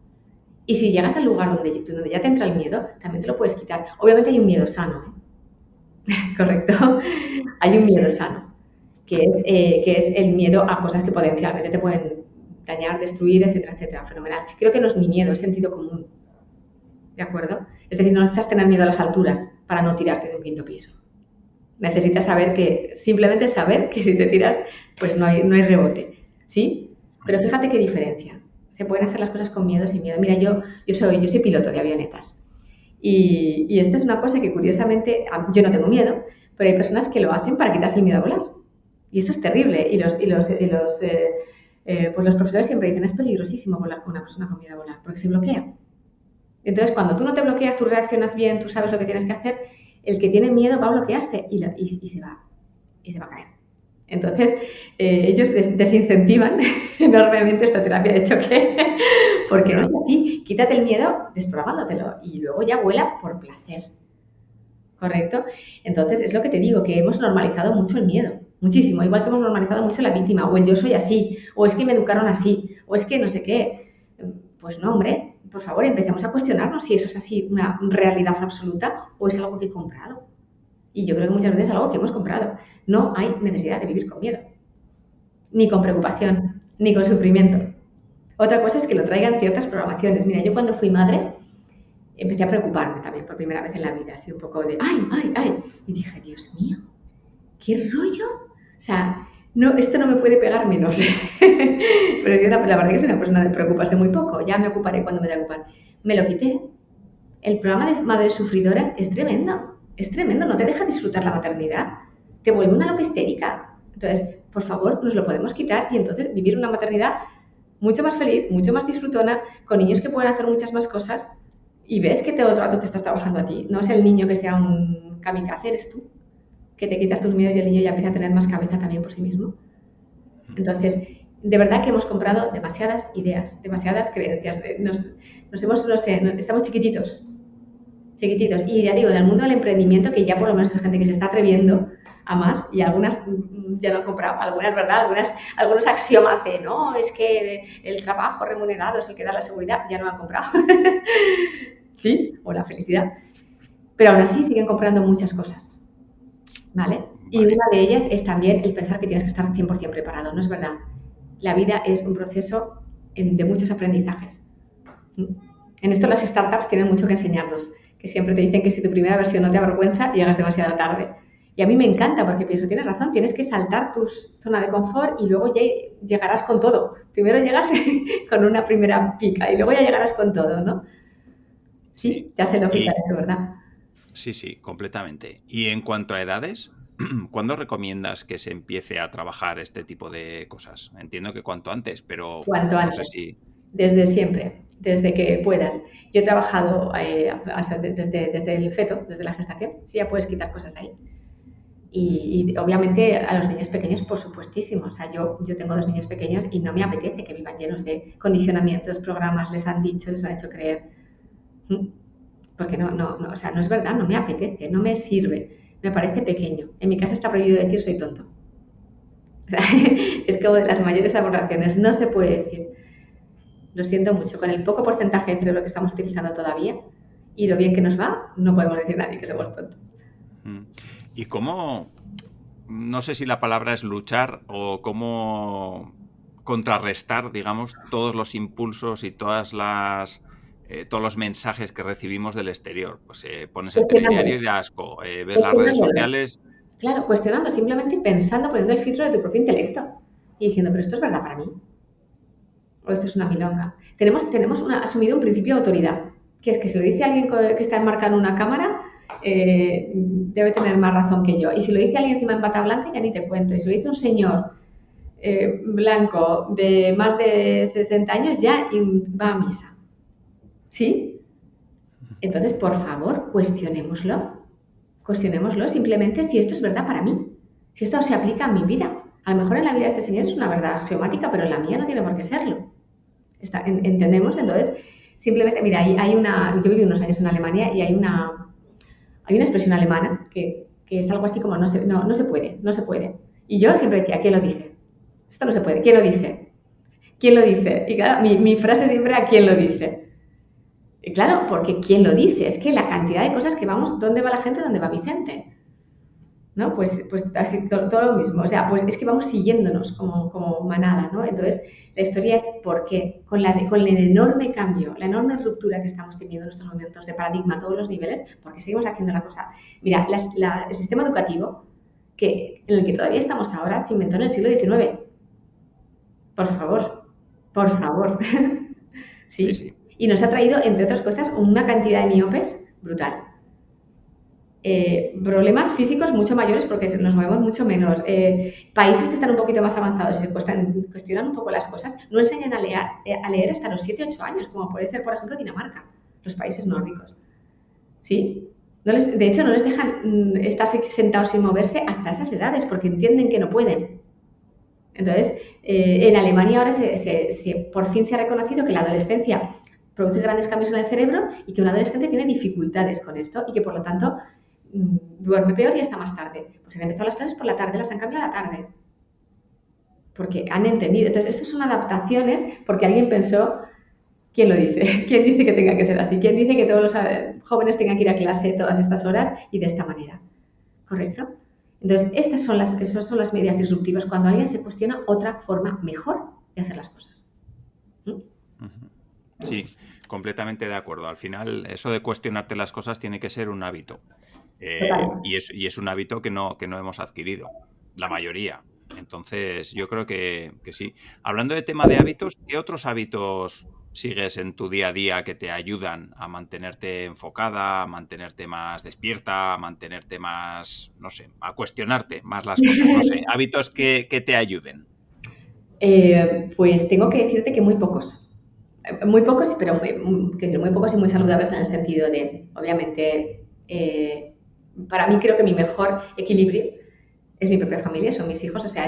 Y si llegas al lugar donde ya te entra el miedo, también te lo puedes quitar. Obviamente hay un miedo sano, ¿eh? ¿Correcto? Hay un miedo sano, que es el miedo a cosas que potencialmente te pueden dañar, destruir, etcétera, etcétera. Fenomenal. Creo que no es ni miedo, es sentido común. ¿De acuerdo? Es decir, no necesitas tener miedo a las alturas para no tirarte de un 5.º piso. Necesitas simplemente saber que si te tiras, pues no hay rebote, ¿sí? Pero fíjate qué diferencia. Se pueden hacer las cosas con miedo, sin miedo. Mira, yo soy piloto de avionetas y esta es una cosa que curiosamente, yo no tengo miedo, pero hay personas que lo hacen para quitarse el miedo a volar. Y esto es terrible. Y los profesores siempre dicen, es peligrosísimo volar con una persona con miedo a volar, porque se bloquea. Entonces, cuando tú no te bloqueas, tú reaccionas bien, tú sabes lo que tienes que hacer, el que tiene miedo va a bloquearse y se va a caer. Entonces, ellos desincentivan enormemente esta terapia de choque, porque no es así. Quítate el miedo desprogramándotelo y luego ya vuela por placer. ¿Correcto? Entonces, es lo que te digo, que hemos normalizado mucho el miedo, muchísimo, igual que hemos normalizado mucho la víctima, o el yo soy así, o es que me educaron así, o es que no sé qué. Pues no, hombre, por favor, empecemos a cuestionarnos si eso es así una realidad absoluta o es algo que he comprado. Y yo creo que muchas veces es algo que hemos comprado. No hay necesidad de vivir con miedo, ni con preocupación, ni con sufrimiento. Otra cosa es que lo traigan ciertas programaciones. Mira, yo cuando fui madre empecé a preocuparme también por primera vez en la vida, así un poco de ¡ay, ay, ay! Y dije, Dios mío, ¿qué rollo? O sea, no, esto no me puede pegar menos. Pero sí, la verdad que soy una persona de preocuparse muy poco. Ya me ocuparé cuando me dé a ocupar. Me lo quité. El programa de Madres Sufridoras es tremendo, no te deja disfrutar la maternidad, te vuelve una loca histérica. Entonces, por favor, nos lo podemos quitar y entonces vivir una maternidad mucho más feliz, mucho más disfrutona, con niños que pueden hacer muchas más cosas y ves que todo el rato te estás trabajando a ti. No es el niño que sea un kamikaze, eres tú, que te quitas tus miedos y el niño ya empieza a tener más cabeza también por sí mismo. Entonces, de verdad que hemos comprado demasiadas ideas, demasiadas creencias. Estamos chiquititos. Y ya digo, en el mundo del emprendimiento, que ya por lo menos hay gente que se está atreviendo a más, y algunas ya no han comprado, algunas, ¿verdad? Algunos axiomas de, no, es que el trabajo remunerado es el que da la seguridad, ya no han comprado. Sí, o la felicidad. Pero aún así siguen comprando muchas cosas, ¿vale? Y una de ellas es también el pensar que tienes que estar 100% preparado. No es verdad. La vida es un proceso de muchos aprendizajes. En esto las startups tienen mucho que enseñarnos, que siempre te dicen que si tu primera versión no te avergüenza, llegas demasiado tarde. Y a mí me encanta porque pienso, tienes razón, tienes que saltar tu zona de confort y luego ya llegarás con todo. Primero llegas con una primera pica y luego ya llegarás con todo, ¿no? Sí, te hace lógica eso, ¿verdad? Sí, completamente. Y en cuanto a edades, ¿cuándo recomiendas que se empiece a trabajar este tipo de cosas? Entiendo que cuanto antes, pero Cuanto no antes. sé si... Desde siempre, desde que puedas. Yo he trabajado desde el feto, desde la gestación, sí, ya puedes quitar cosas ahí. Y obviamente a los niños pequeños, por supuestísimo. O sea, yo tengo 2 niños pequeños y no me apetece que vivan llenos de condicionamientos, programas, les han dicho, les han hecho creer. Porque o sea, no es verdad, no me apetece, no me sirve, me parece pequeño. En mi casa está prohibido decir soy tonto. O sea, es como de las mayores aberraciones, no se puede decir. Lo siento mucho, con el poco porcentaje de cerebro que estamos utilizando todavía y lo bien que nos va, no podemos decir a nadie que somos tontos. ¿Y cómo, no sé si la palabra es luchar o cómo contrarrestar, digamos, todos los impulsos y todos los mensajes que recibimos del exterior? Pues pones el telediario y de asco, ves las redes sociales... Claro, cuestionando, simplemente pensando, poniendo el filtro de tu propio intelecto y diciendo, pero esto es verdad para mí. O esto es una milonga. Tenemos asumido un principio de autoridad, que es que si lo dice alguien que está enmarcado en una cámara, debe tener más razón que yo. Y si lo dice alguien encima en bata blanca, ya ni te cuento. Y si lo dice un señor blanco de más de 60 años, ya va a misa. ¿Sí? Entonces, por favor, cuestionémoslo simplemente si esto es verdad para mí, si esto se aplica a mi vida. A lo mejor en la vida de este señor es una verdad axiomática, pero en la mía no tiene por qué serlo. ¿Entendemos? Entonces, simplemente, mira, yo viví unos años en Alemania y hay una expresión alemana que es algo así como no se puede. Y yo siempre decía, ¿quién lo dice? Esto no se puede, ¿quién lo dice? ¿Quién lo dice? Y claro, mi frase siempre era, ¿quién lo dice? Y claro, porque ¿quién lo dice? Es que la cantidad de cosas que vamos, ¿dónde va la gente? ¿Dónde va Vicente? ¿No? Pues así todo lo mismo. O sea, pues es que vamos siguiéndonos como manada, ¿no? Entonces, la historia es por qué, con el enorme cambio, la enorme ruptura que estamos teniendo en estos momentos de paradigma a todos los niveles, porque seguimos haciendo la cosa. Mira, el sistema educativo en el que todavía estamos ahora se inventó en el siglo XIX. Por favor. Sí. Y nos ha traído, entre otras cosas, una cantidad de miopes brutal. Problemas físicos mucho mayores porque nos movemos mucho menos. Países que están un poquito más avanzados y se cuestionan un poco las cosas, no enseñan a leer hasta los 7-8 años, como puede ser, por ejemplo, Dinamarca, los países nórdicos. ¿Sí? De hecho, no les dejan estar sentados sin moverse hasta esas edades porque entienden que no pueden. Entonces, en Alemania ahora por fin se ha reconocido que la adolescencia produce grandes cambios en el cerebro y que un adolescente tiene dificultades con esto y que, por lo tanto, duerme peor y está más tarde. Pues han empezado las clases por la tarde, las han cambiado a la tarde. Porque han entendido. Entonces, estas son adaptaciones porque alguien pensó, ¿quién lo dice? ¿Quién dice que tenga que ser así? ¿Quién dice que todos los jóvenes tengan que ir a clase todas estas horas y de esta manera? ¿Correcto? Entonces, esas son las medidas disruptivas cuando alguien se cuestiona otra forma mejor de hacer las cosas. Sí, completamente de acuerdo. Al final, eso de cuestionarte las cosas tiene que ser un hábito. Total. Y es un hábito que no hemos adquirido, la mayoría. Entonces, yo creo que sí. Hablando de tema de hábitos, ¿qué otros hábitos sigues en tu día a día que te ayudan a mantenerte enfocada, a mantenerte más despierta, a mantenerte más, no sé, a cuestionarte más las cosas? No sé, hábitos que te ayuden. Pues tengo que decirte que muy pocos. Muy pocos, pero muy pocos y muy saludables en el sentido de, obviamente, para mí creo que mi mejor equilibrio es mi propia familia, son mis hijos, o sea,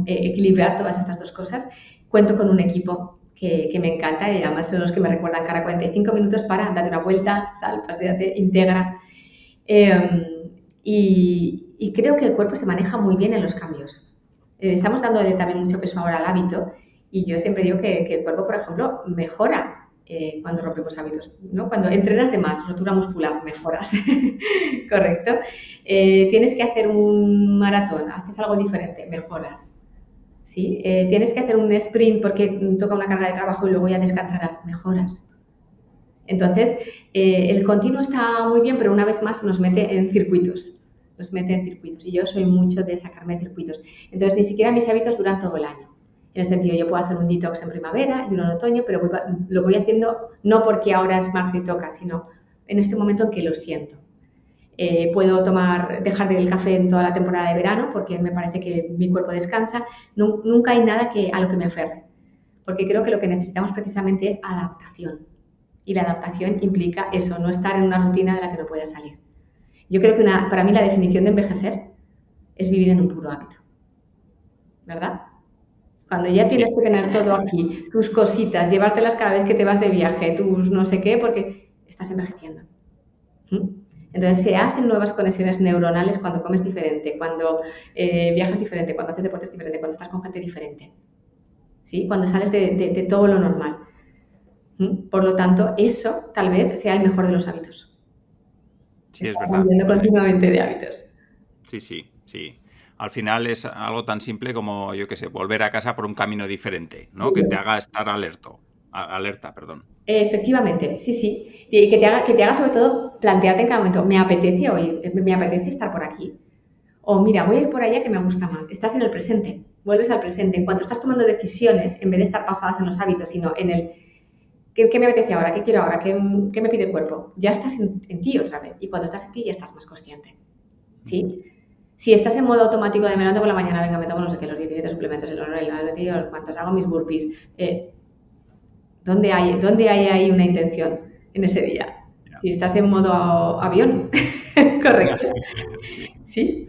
equilibrar todas estas dos cosas. Cuento con un equipo que me encanta y además son los que me recuerdan cada 45 minutos para date una vuelta, sal, paséate, integra. Y creo que el cuerpo se maneja muy bien en los cambios. Estamos dándole también mucho peso ahora al hábito y yo siempre digo que el cuerpo, por ejemplo, mejora cuando rompemos hábitos, ¿no? Cuando entrenas de más, rotura muscular, mejoras, correcto. Tienes que hacer un maratón, haces algo diferente, mejoras. ¿Sí? Tienes que hacer un sprint porque toca una carga de trabajo y luego ya descansarás, mejoras. Entonces, el continuo está muy bien, pero una vez más nos mete en circuitos. Nos mete en circuitos. Y yo soy mucho de sacarme de circuitos. Entonces, ni siquiera mis hábitos duran todo el año. En el sentido, yo puedo hacer un detox en primavera y uno en otoño, pero lo voy haciendo no porque ahora es marzo y toca, sino en este momento en que lo siento. Puedo dejar del café en toda la temporada de verano porque me parece que mi cuerpo descansa. Nunca hay nada a lo que me aferre. Porque creo que lo que necesitamos precisamente es adaptación. Y la adaptación implica eso, no estar en una rutina de la que no puedes salir. Yo creo que para mí la definición de envejecer es vivir en un puro hábito, ¿verdad? Cuando ya tienes Sí, que tener todo aquí, tus cositas, llevártelas cada vez que te vas de viaje, tus no sé qué, porque estás envejeciendo. ¿Mm? Entonces se hacen nuevas conexiones neuronales cuando comes diferente, cuando viajas diferente, cuando haces deportes diferente, cuando estás con gente diferente, ¿sí? Cuando sales de todo lo normal. Por lo tanto, eso tal vez sea el mejor de los hábitos. sí, es Estar verdad. cambiando continuamente de hábitos. Sí, sí, sí. Al final es algo tan simple como, yo qué sé, volver a casa por un camino diferente, ¿no? Que te haga estar alerta, perdón. Efectivamente, sí, sí. Y que te haga sobre todo plantearte en cada momento, ¿me apetece hoy? ¿Me apetece estar por aquí? O mira, voy a ir por allá que me gusta más. Estás en el presente, vuelves al presente. En cuanto estás tomando decisiones, en vez de estar pasadas en los hábitos, sino en el ¿qué me apetece ahora? ¿Qué quiero ahora? ¿Qué me pide el cuerpo? Ya estás en ti otra vez. Y cuando estás en ti ya estás más consciente. ¿Sí? Si estás en modo automático de me levanto por la mañana, venga, me tomo no sé qué, los 17 suplementos, el cuantos hago mis burpees, ¿dónde hay ahí una intención en ese día? Ya. Si estás en modo avión, correcto. Sí, ¿Sí?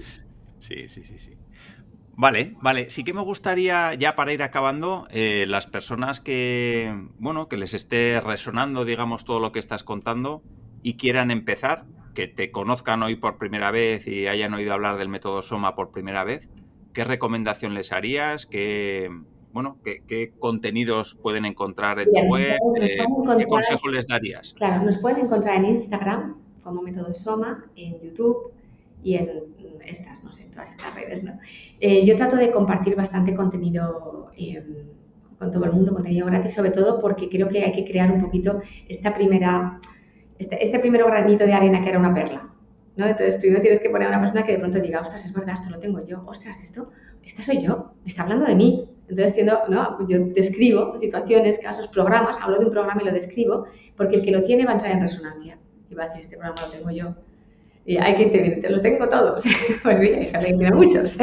sí, sí, sí, sí. Vale, vale. Sí que me gustaría, ya para ir acabando, las personas que, bueno, que les esté resonando, digamos, todo lo que estás contando y quieran empezar, que te conozcan hoy por primera vez y hayan oído hablar del método Soma por primera vez, ¿qué recomendación les harías? Bueno, qué contenidos pueden encontrar en tu Mira, web? nos pueden ¿Qué encontrar, consejo les darías? claro, nos pueden encontrar en Instagram como Método Soma, en YouTube y en estas, no sé, todas estas redes, ¿no? Yo trato de compartir bastante contenido con todo el mundo, contenido gratis, sobre todo porque creo que hay que crear un poquito este primero granito de arena que era una perla, ¿no? Entonces primero tienes que poner a una persona que de pronto diga, ostras, es verdad, esto lo tengo yo, ostras, esta soy yo, me está hablando de mí. Entonces ¿no? Yo describo situaciones, casos, programas, hablo de un programa y lo describo, porque el que lo tiene va a entrar en resonancia y va a decir, este programa lo tengo yo. Y hay que te los tengo todos. Pues sí, hay gente que tiene muchos.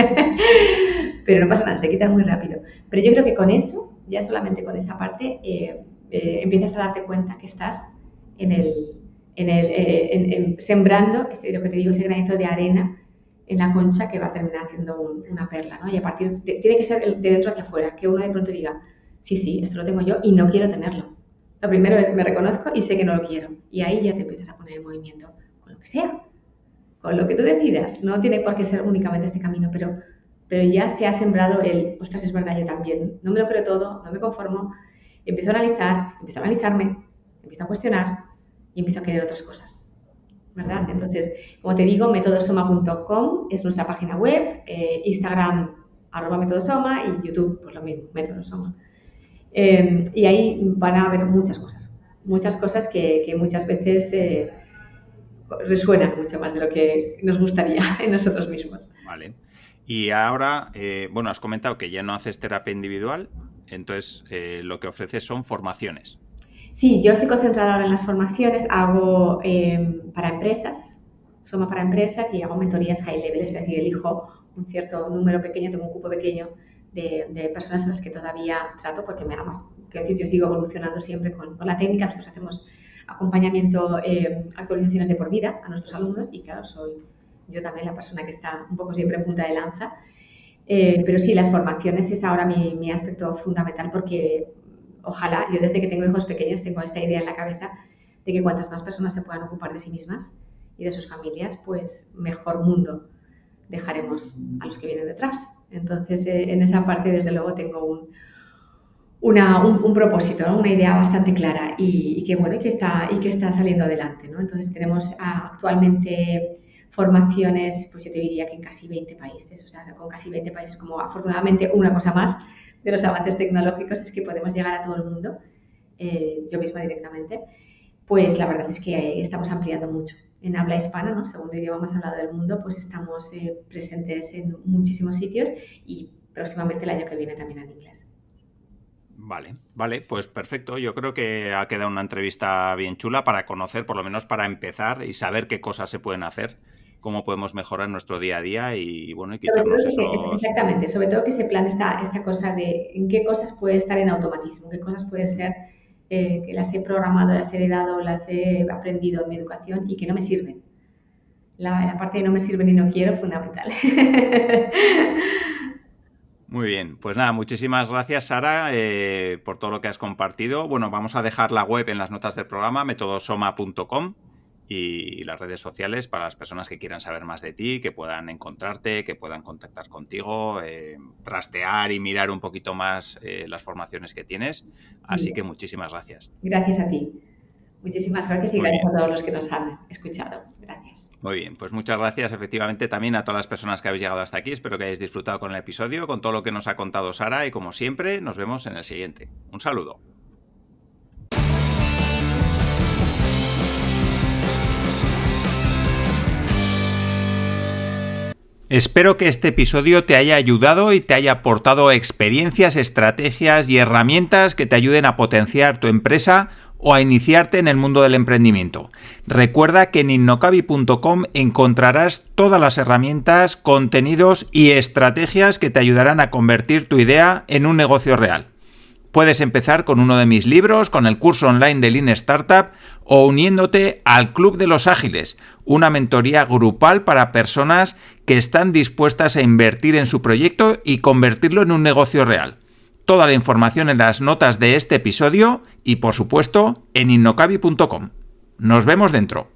Pero no pasa nada, se quitan muy rápido. Pero yo creo que con eso, ya solamente con esa parte, empiezas a darte cuenta que estás en sembrando, lo que te digo, ese granito de arena en la concha que va a terminar haciendo una perla, ¿no? Y a partir tiene que ser de dentro hacia afuera, que uno de pronto diga, sí, sí, esto lo tengo yo y no quiero tenerlo. Lo primero es, me reconozco y sé que no lo quiero. Y ahí ya te empiezas a poner en movimiento con lo que sea, con lo que tú decidas. No tiene por qué ser únicamente este camino, pero ya se ha sembrado ostras, es verdad, yo también. No me lo creo todo, no me conformo. Empiezo a analizar, empiezo a analizarme, empiezo a cuestionar y empiezo a querer otras cosas. ¿Verdad? Entonces, como te digo, metodosoma.com es nuestra página web, Instagram @metodosoma y YouTube, pues lo mismo, metodosoma. Y ahí van a haber muchas cosas. muchas cosas que muchas veces resuenan mucho más de lo que nos gustaría en nosotros mismos. Vale. Y ahora, has comentado que ya no haces terapia individual, entonces lo que ofreces son formaciones. Sí, yo estoy concentrada ahora en las formaciones, hago para empresas, Soma para empresas y hago mentorías high level, es decir, elijo un cierto número pequeño, tengo un cupo pequeño de personas a las que todavía trato porque me da más, que decir, yo sigo evolucionando siempre con la técnica, nosotros hacemos acompañamiento, actualizaciones de por vida a nuestros alumnos y claro, soy yo también la persona que está un poco siempre en punta de lanza. Pero sí, las formaciones es ahora mi aspecto fundamental porque ojalá, yo desde que tengo hijos pequeños tengo esta idea en la cabeza de que cuantas más personas se puedan ocupar de sí mismas y de sus familias, pues mejor mundo dejaremos a los que vienen detrás. Entonces, en esa parte, desde luego, tengo un propósito, ¿no? Una idea bastante clara y que bueno, y que está saliendo adelante, ¿no? Entonces, tenemos actualmente formaciones, pues yo te diría que en casi 20 países, o sea, con casi 20 países, como afortunadamente una cosa más de los avances tecnológicos es que podemos llegar a todo el mundo, yo misma directamente, pues la verdad es que estamos ampliando mucho. En habla hispana, ¿no? Segundo idioma más hablado del mundo, pues estamos presentes en muchísimos sitios y próximamente el año que viene también en inglés. Vale, pues perfecto. Yo creo que ha quedado una entrevista bien chula para conocer, por lo menos para empezar y saber qué cosas se pueden hacer, cómo podemos mejorar nuestro día a día y quitarnos esos... Exactamente, sobre todo que se plantea esta cosa de en qué cosas puede estar en automatismo, qué cosas puede ser que las he programado, las he heredado, las he aprendido en mi educación y que no me sirven. La parte de no me sirven y no quiero, fundamental. Muy bien, pues nada, muchísimas gracias Sara por todo lo que has compartido. Bueno, vamos a dejar la web en las notas del programa, metodosoma.com y las redes sociales para las personas que quieran saber más de ti, que puedan encontrarte, que puedan contactar contigo, trastear y mirar un poquito más las formaciones que tienes. Así que muchísimas gracias. Gracias a ti. Muchísimas gracias y gracias a todos los que nos han escuchado. Gracias. Muy bien, pues muchas gracias efectivamente también a todas las personas que habéis llegado hasta aquí. Espero que hayáis disfrutado con el episodio, con todo lo que nos ha contado Sara y como siempre nos vemos en el siguiente. Un saludo. Espero que este episodio te haya ayudado y te haya aportado experiencias, estrategias y herramientas que te ayuden a potenciar tu empresa o a iniciarte en el mundo del emprendimiento. Recuerda que en innocabi.com encontrarás todas las herramientas, contenidos y estrategias que te ayudarán a convertir tu idea en un negocio real. Puedes empezar con uno de mis libros, con el curso online de Lean Startup o uniéndote al Club de los Ágiles, una mentoría grupal para personas que están dispuestas a invertir en su proyecto y convertirlo en un negocio real. Toda la información en las notas de este episodio y, por supuesto, en innocabi.com. Nos vemos dentro.